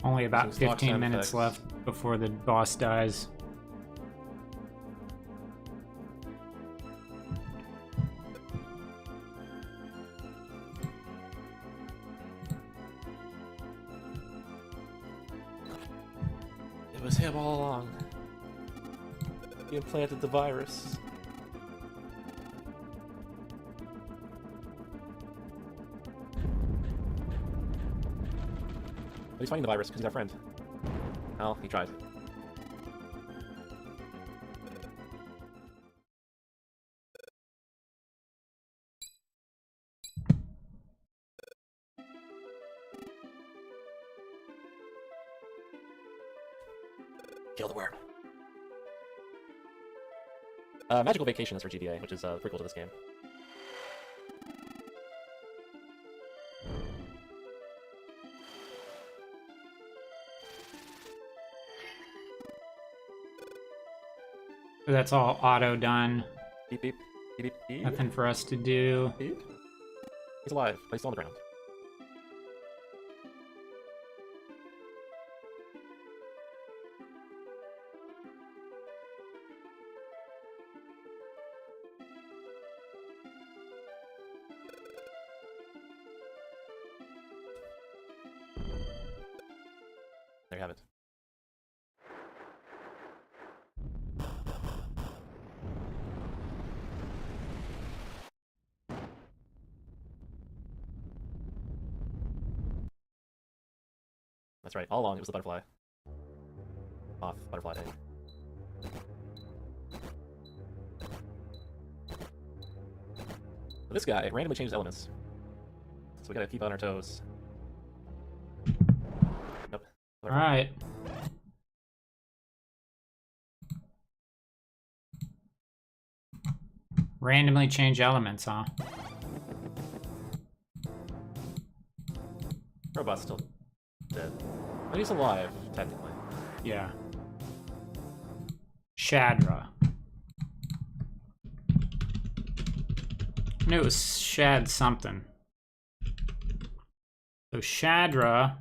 Only about Some stock 15 sound minutes effects. left before the boss dies. It was him all along. He implanted the virus. But he's fighting the virus because he's our friend. Well, he tried. Kill the worm. Magical Vacation is for GDA, which is a prequel to this game. So that's all auto done. Beep beep. Beep beep beep. Nothing for us to do. Beep. He's alive, but he's still on the ground. There you have it. That's right. All along, it was the butterfly. Off, butterfly egg. But this guy randomly changes elements. So we gotta keep on our toes. Nope. Alright. Randomly change elements, huh? Robot's still dead. But he's alive, technically. Yeah. Shadra. I knew it was Shad something. So Shadra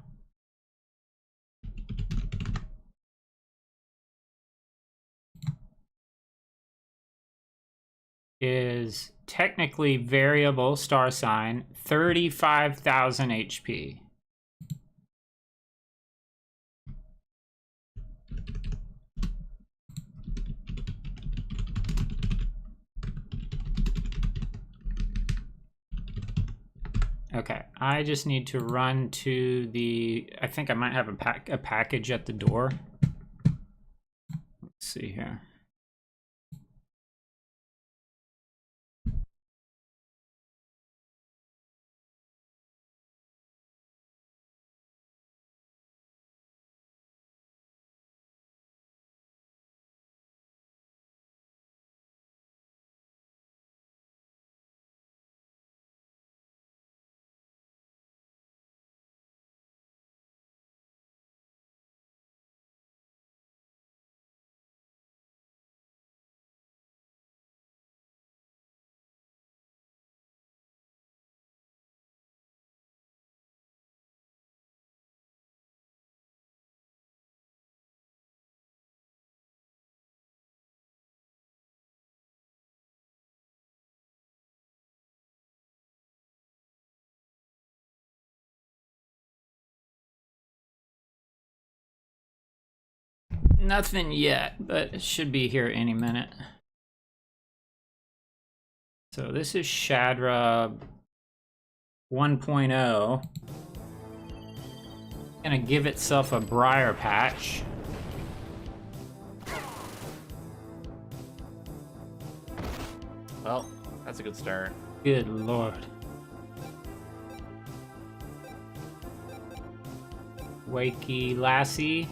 is technically variable star sign, 35,000 HP. Okay, I just need to run to the, I think I might have a package at the door. Let's see here. Nothing yet, but it should be here any minute. So this is Shadra 1.0. Gonna give itself a briar patch. Well, that's a good start. Good lord. Wakey lassie.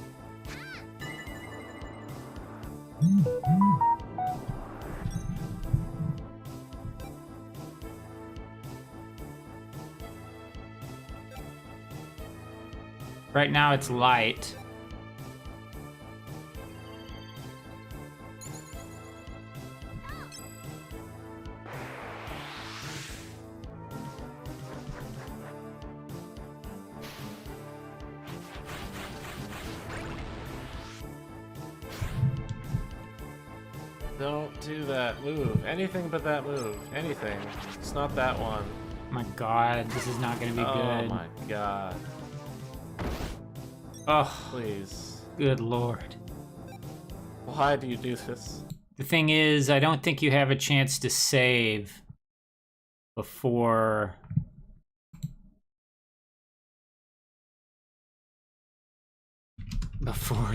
Right now it's light. Don't do that move. Anything but that move. Anything. It's not that one. My god, this is not gonna be good. Oh my god. Oh, Please. good lord. Why do you do this? The thing is, I don't think you have a chance to save before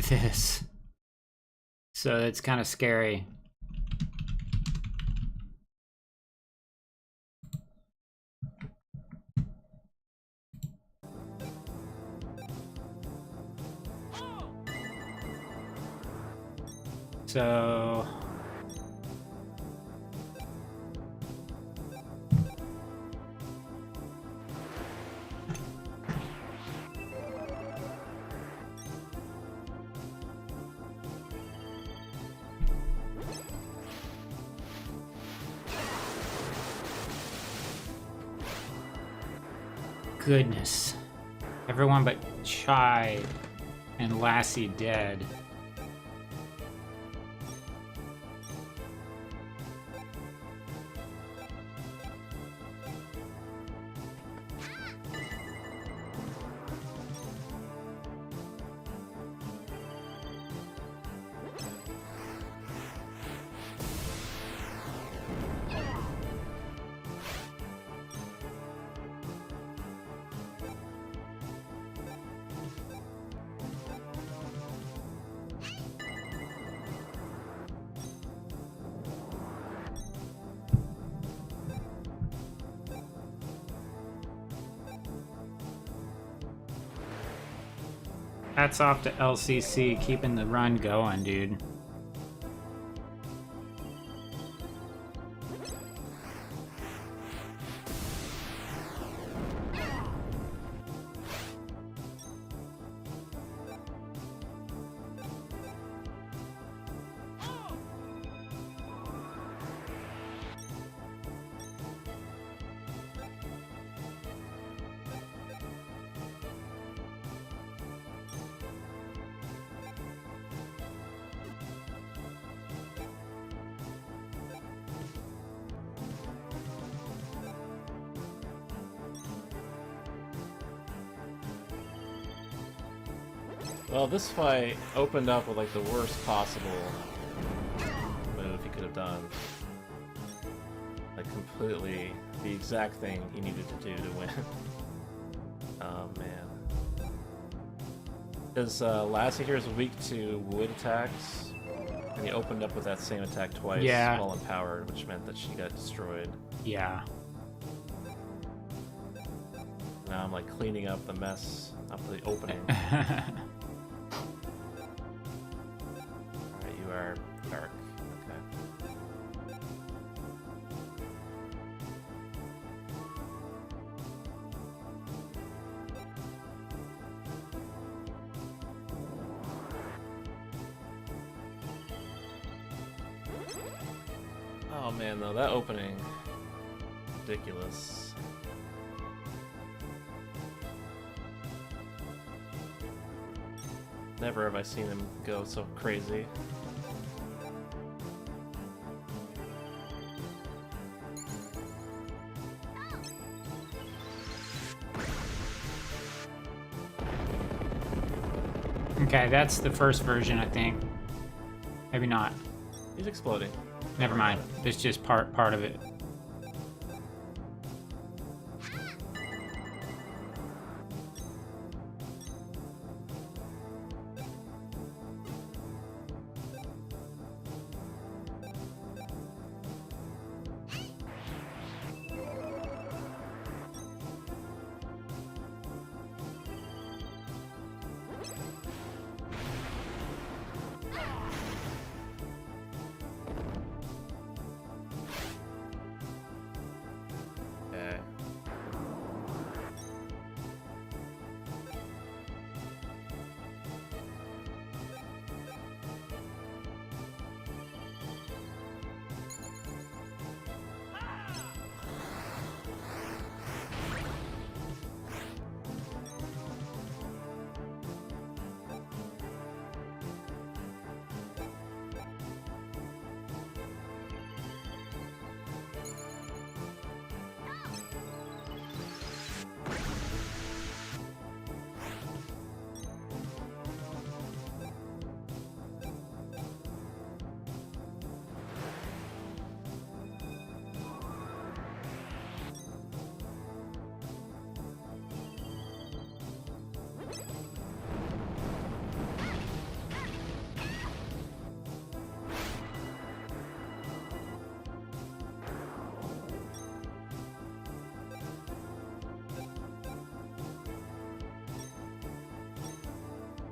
this. So it's kind of scary. So goodness. Everyone but Chai and Lassie dead. Hats off to LCC, keeping the run going, dude. Well, this fight opened up with like the worst possible move he could have done. Like completely the exact thing he needed to do to win. Oh man. Because Lassie here is weak to wood attacks, and he opened up with that same attack twice while empowered, which meant that she got destroyed. Yeah. Now I'm like cleaning up the mess up the opening. You are dark. Okay. Oh man, though, that opening. Ridiculous. Never have I seen him go so crazy. Okay, that's the first version, I think. Maybe not. He's exploding. Never mind. It's just part of it.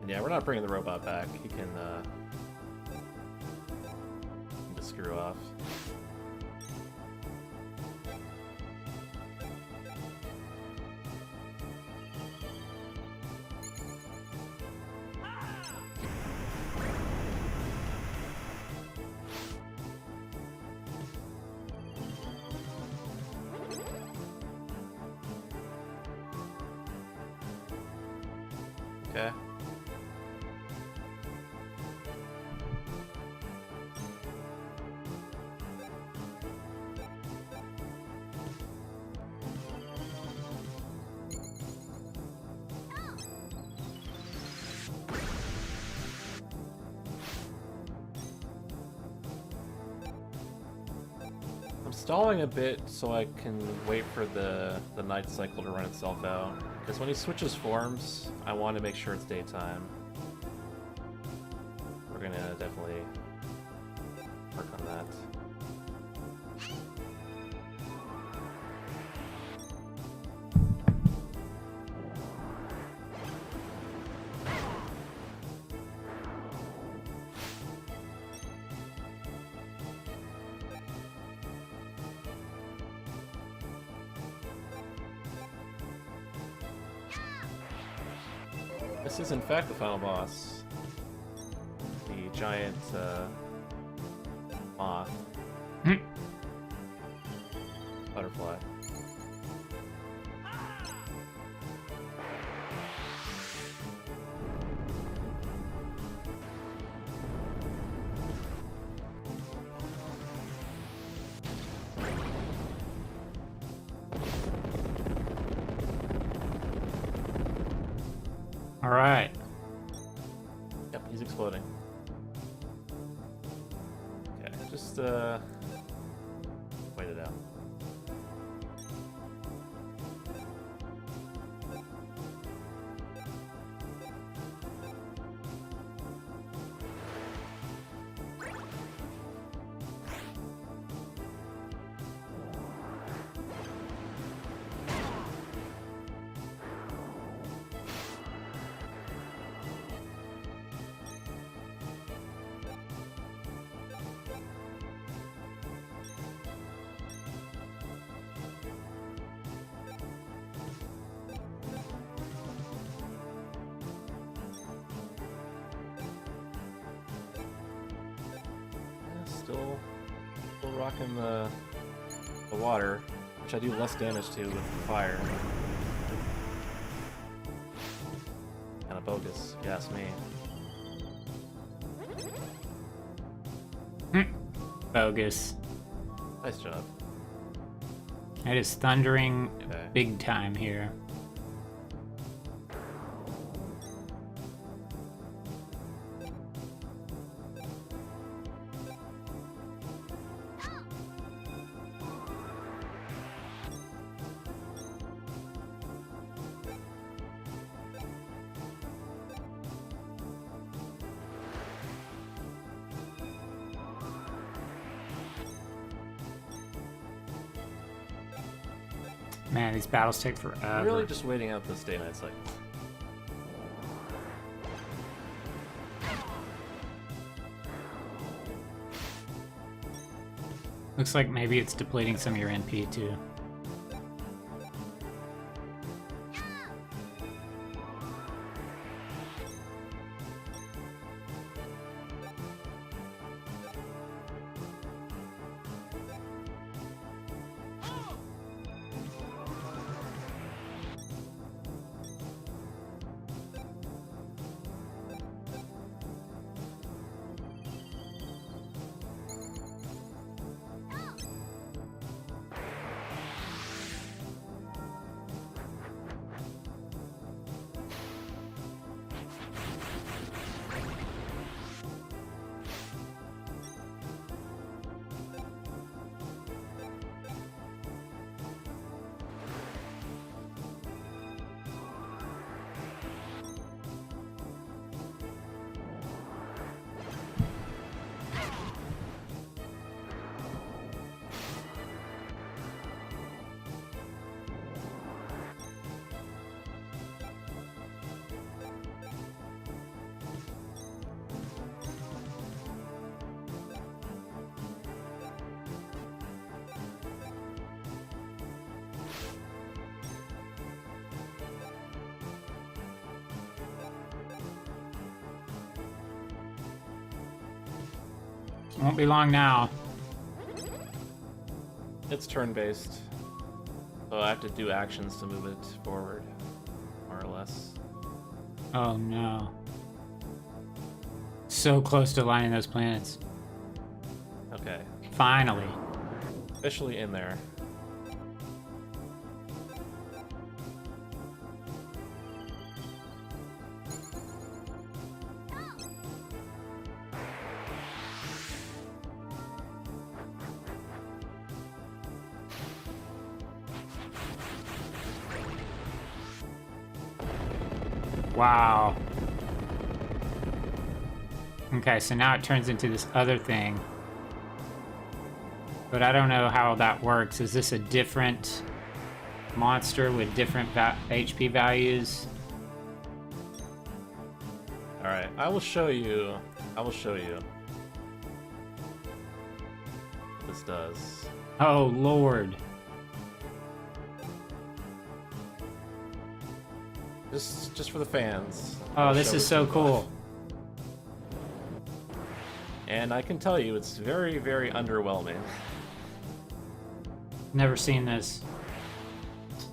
Yeah, we're not bringing the robot back. He can just screw off. Okay. I'm stalling a bit so I can wait for the night cycle to run itself out. Because when he switches forms, I want to make sure it's daytime. We're gonna definitely work on that. This is in fact the final boss. The giant moth. Butterfly. All right. Yep, he's exploding. Okay, just wait it out. Still rocking the water, which I do less damage to with fire. Kinda bogus, if you ask me. Bogus. Nice job. It is thundering Okay. big time here. Man, these battles take forever. I'm really just waiting out this day-night cycle. Looks like maybe it's depleting some of your NP too. Won't be long now. It's turn-based, so I have to do actions to move it forward, more or less. Oh no. So close to lining those planets. Okay, Finally. officially in there. Wow. Okay, so now it turns into this other thing. But I don't know how that works. Is this a different monster with different HP values? Alright, I will show you what this does. Oh, Lord. Just for the fans. Oh, this is so cool. And I can tell you, it's very, very underwhelming. Never seen this.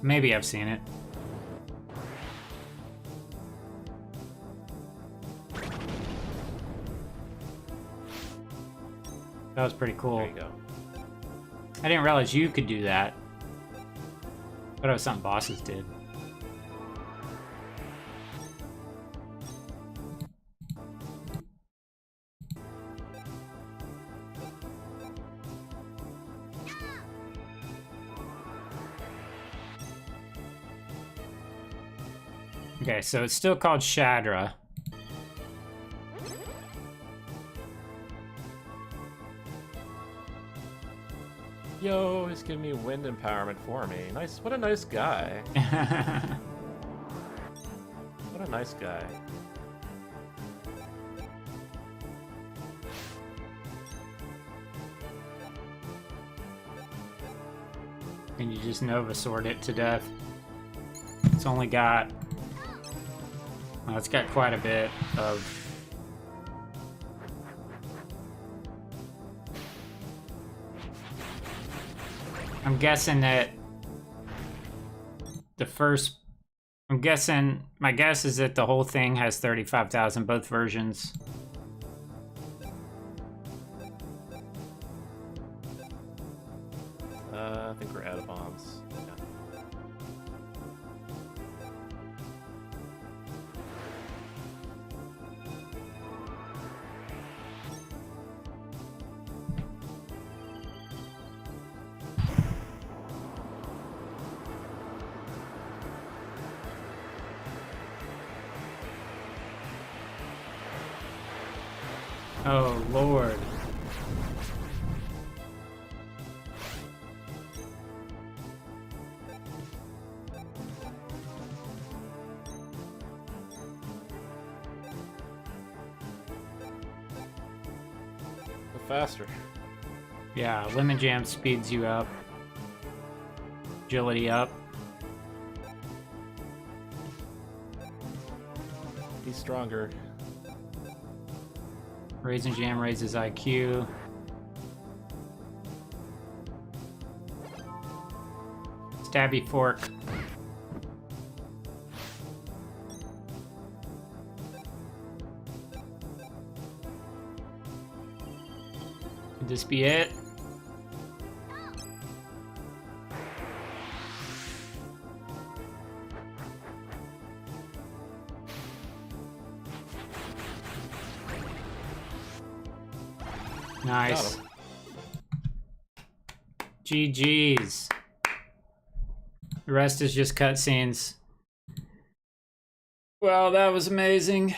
Maybe I've seen it. That was pretty cool. There you go. I didn't realize you could do that. But it was something bosses did. Okay, so it's still called Shadra. Yo, he's giving me wind empowerment for me. Nice. What a nice guy. What a nice guy. And you just Nova Sword it to death. It's only got... Well, it's got quite a bit of... I'm guessing that the first... I'm guessing... My guess is that the whole thing has 35,000, both versions. I think we're out of bombs. Yeah. Oh, Lord. Faster. Yeah, Lemon Jam speeds you up. Agility up. He's stronger. Raisin Jam raises IQ. Stabby Fork. Could this be it? Nice. GG's. The rest is just cutscenes. Wow, that was amazing.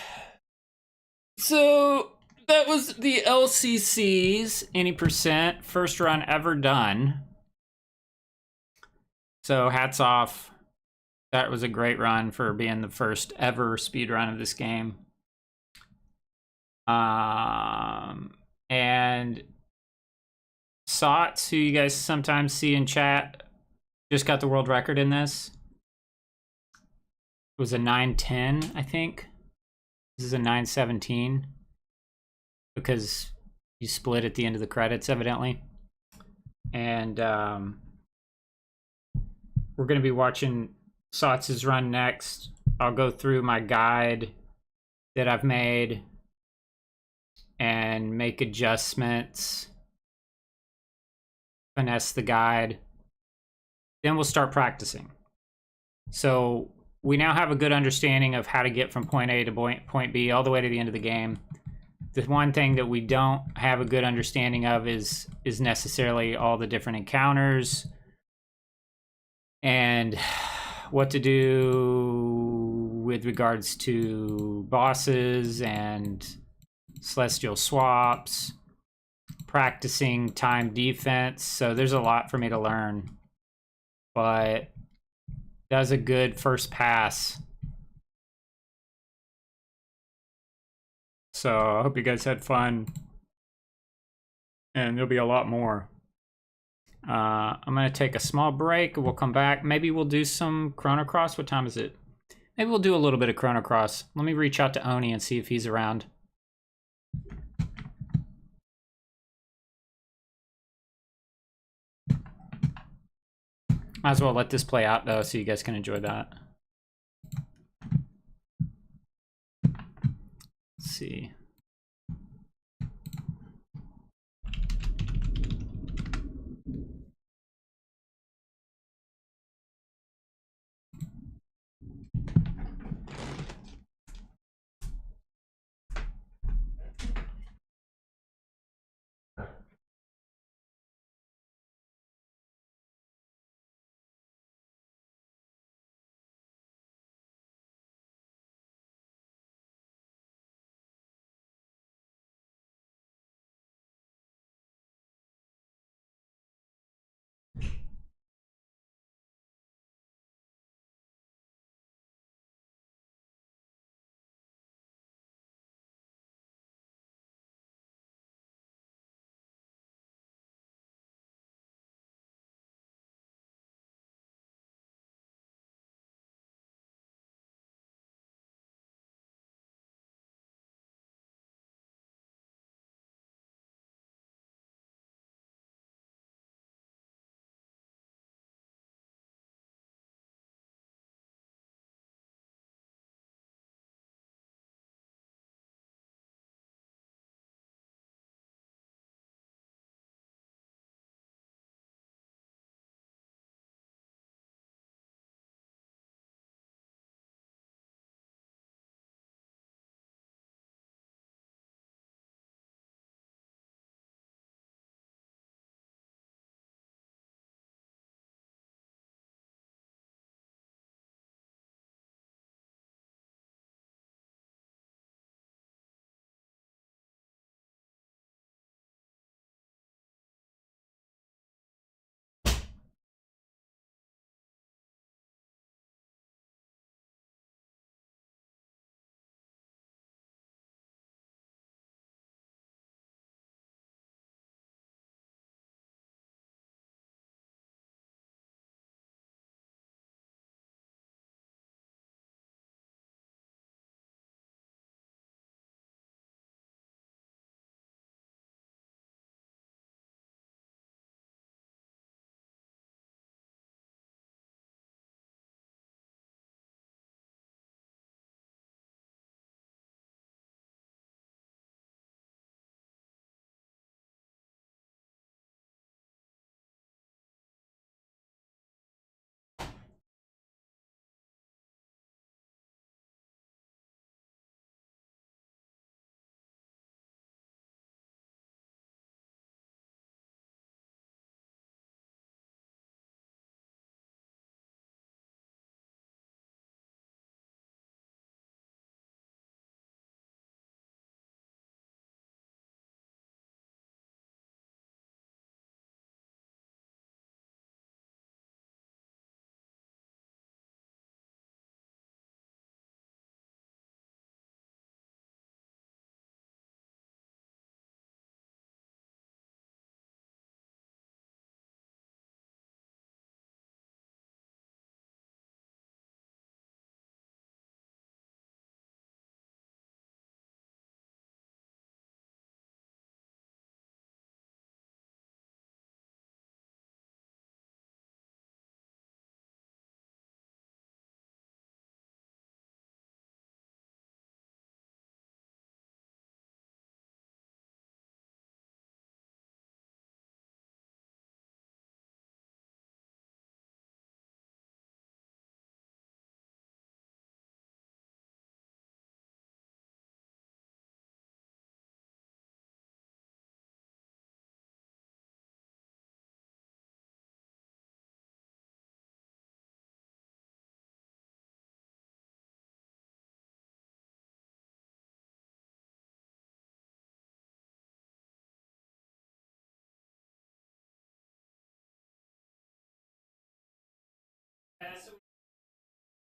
So that was the LCC's any percent first run ever done. So hats off. That was a great run for being the first ever speed run of this game. And Sots, who you guys sometimes see in chat, just got the world record in this. It was a 9:10, I think. This is a 9:17 because you split at the end of the credits, evidently. And we're going to be watching Sots' run next. I'll go through my guide that I've made and make adjustments, finesse the guide. Then we'll start practicing. So we now have a good understanding of how to get from point A to point B all the way to the end of the game. The one thing that we don't have a good understanding of is necessarily all the different encounters and what to do with regards to bosses and celestial swaps, practicing time defense. So there's a lot for me to learn, but that was a good first pass. So I hope you guys had fun, and there'll be a lot more. I'm gonna take a small break. We'll come back. Maybe we'll do some Chrono Cross. What time is it? Maybe we'll do a little bit of Chrono Cross. Let me reach out to Oni and see if he's around. Might as well let this play out, though, so you guys can enjoy that. Let's see.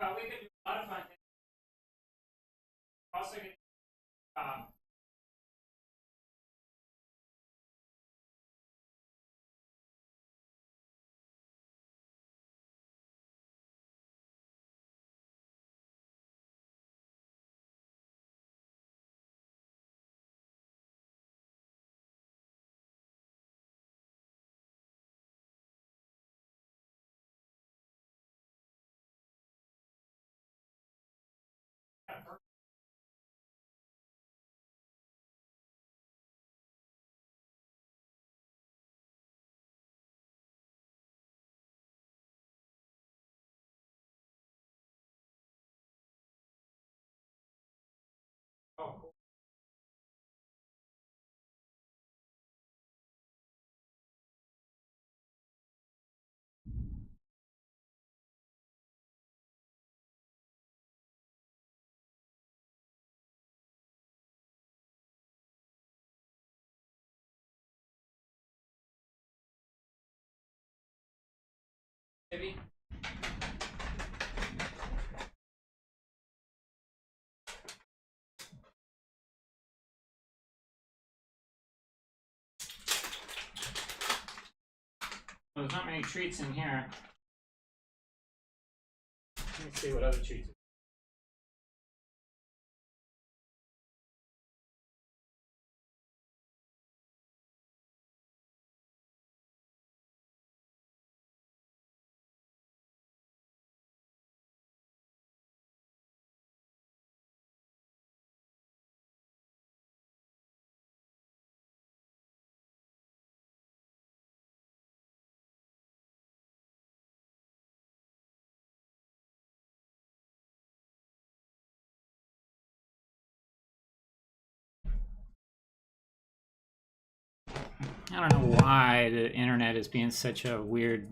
So we could do a lot of fun things. Also, Maybe. Well, there's not many treats in here. Let me see what other treats. I don't know why the internet is being such a weird.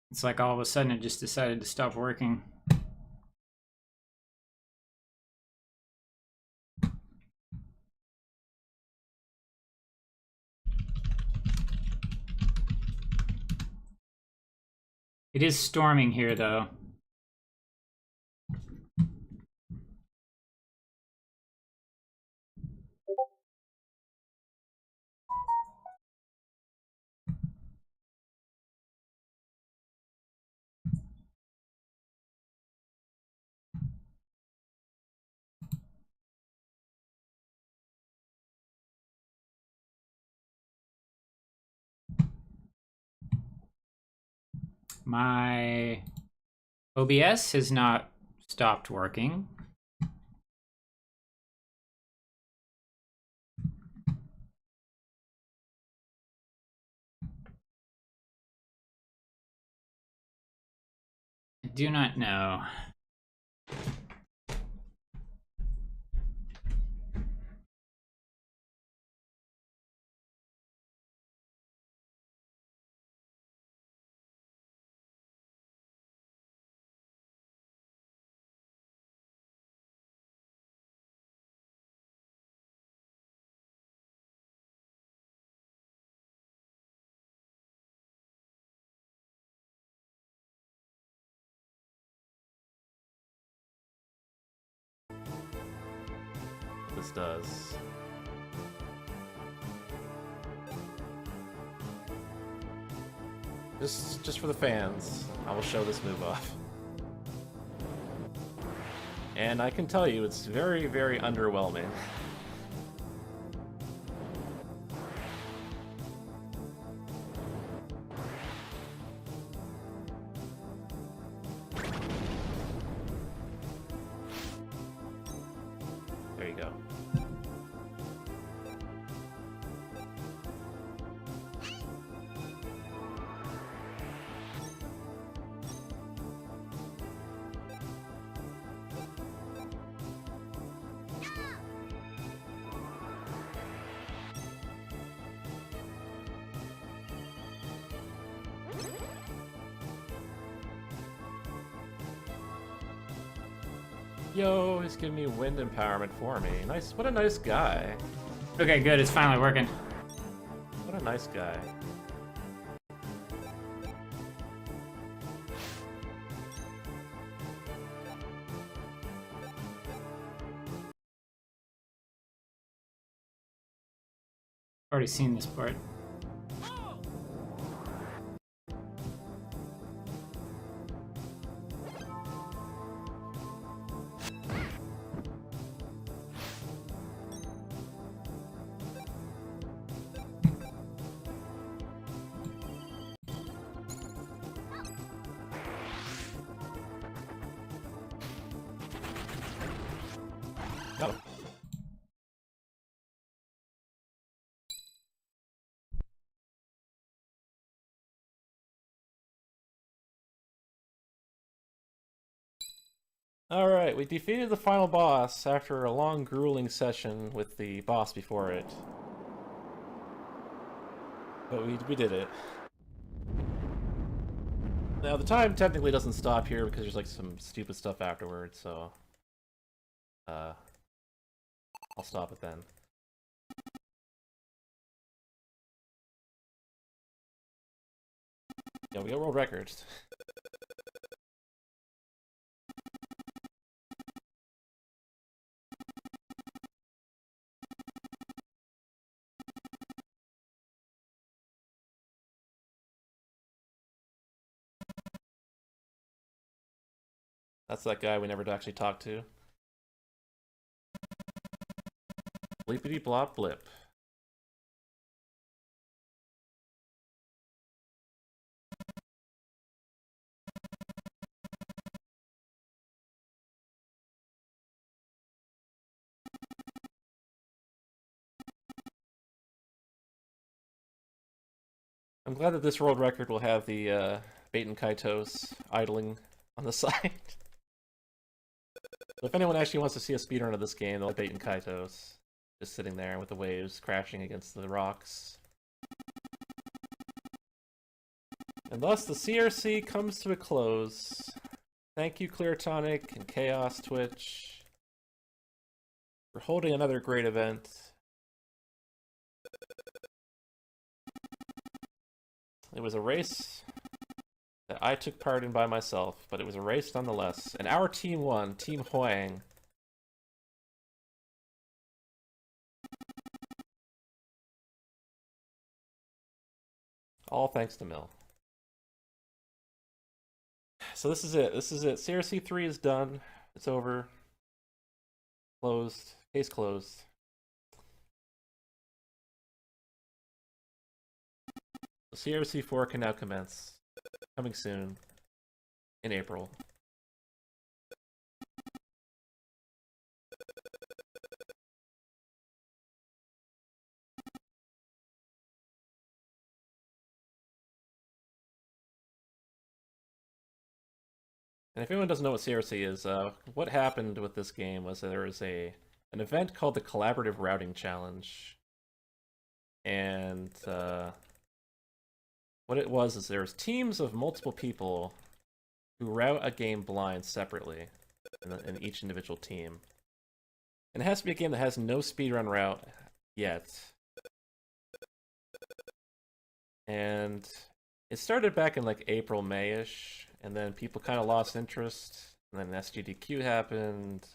It's like all of a sudden it just decided to stop working. It is storming here, though. My OBS has not stopped working. I do not know. This does. Just for the fans, I will show this move off. And I can tell you, it's very, very underwhelming. There you go. Yo, he's giving me wind empowerment for me. Nice, what a nice guy. Okay, good. It's finally working. What a nice guy. Already seen this part. Oh. Alright, we defeated the final boss after a long, grueling session with the boss before it. But we did it. Now the time technically doesn't stop here because there's like some stupid stuff afterwards, so I'll stop it then. Yeah, we got world records. That's that guy we never actually talked to. Bleepity blop blip. I'm glad that this world record will have the Bait and Kaitos idling on the side. If anyone actually wants to see a speedrun of this game, they'll have Bait and Kaitos just sitting there with the waves crashing against the rocks. And thus the CRC comes to a close. Thank you, Cleartonic and Chaos Twitch, for holding another great event. It was a race that I took part in by myself, but it was a race nonetheless. And our team won, Team Huang. All thanks to Mill. So this is it. This is it. CRC 3 is done. It's over. Closed. Case closed. CRC 4 can now commence. Coming soon. In April. And if anyone doesn't know what CRC is, what happened with this game was that there was an event called the Collaborative Routing Challenge. And what it was is there was teams of multiple people who route a game blind separately in each individual team. And it has to be a game that has no speedrun route yet. And it started back in like April, May-ish, and then people kind of lost interest, and then SGDQ happened.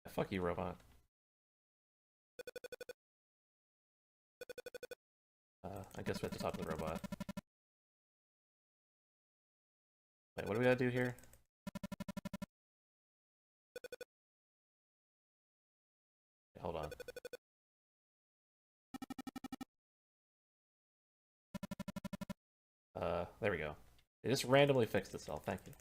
Fuck you, robot. I guess we have to talk to the robot. Wait, what do we gotta do here? Wait, hold on. There we go. It just randomly fixed itself, thank you.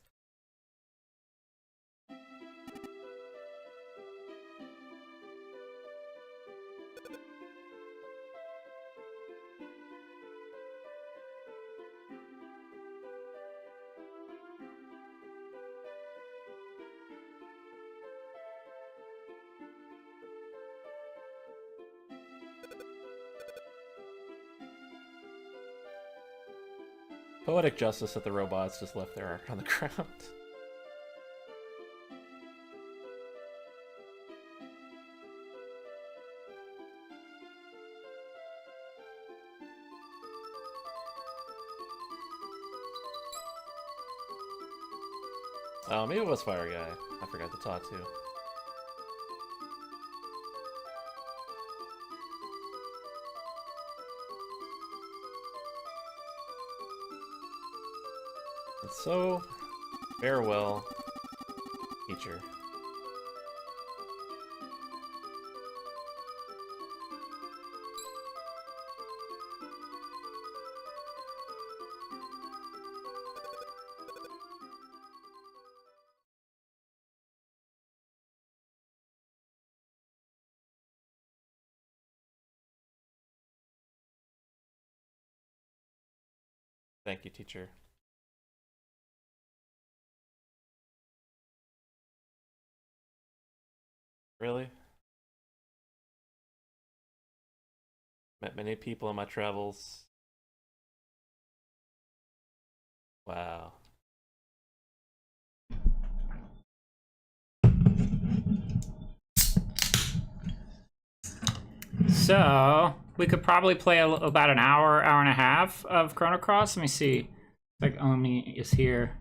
Poetic justice that the robots just left there on the ground. Oh, maybe it was Fire Guy. I forgot to talk to. And so, farewell, teacher. Thank you, teacher. Really? Met many people on my travels. Wow. So we could probably play about an hour, hour and a half of Chrono Cross. Let me see. Like Omi is here.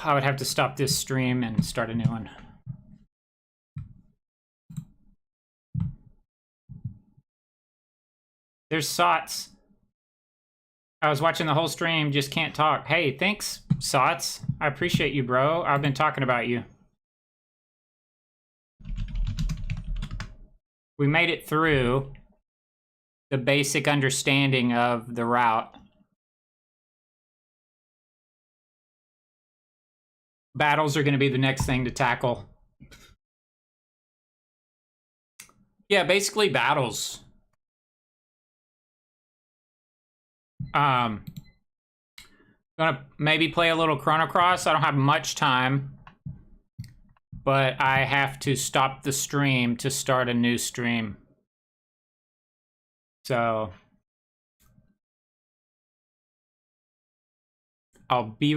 I would have to stop this stream and start a new one. There's Sots. I was watching the whole stream, just can't talk. Hey, thanks, Sots. I appreciate you, bro. I've been talking about you. We made it through the basic understanding of the route. Battles are going to be the next thing to tackle. Yeah, basically battles. Gonna maybe play a little Chrono Cross. I don't have much time, but I have to stop the stream to start a new stream. So I'll be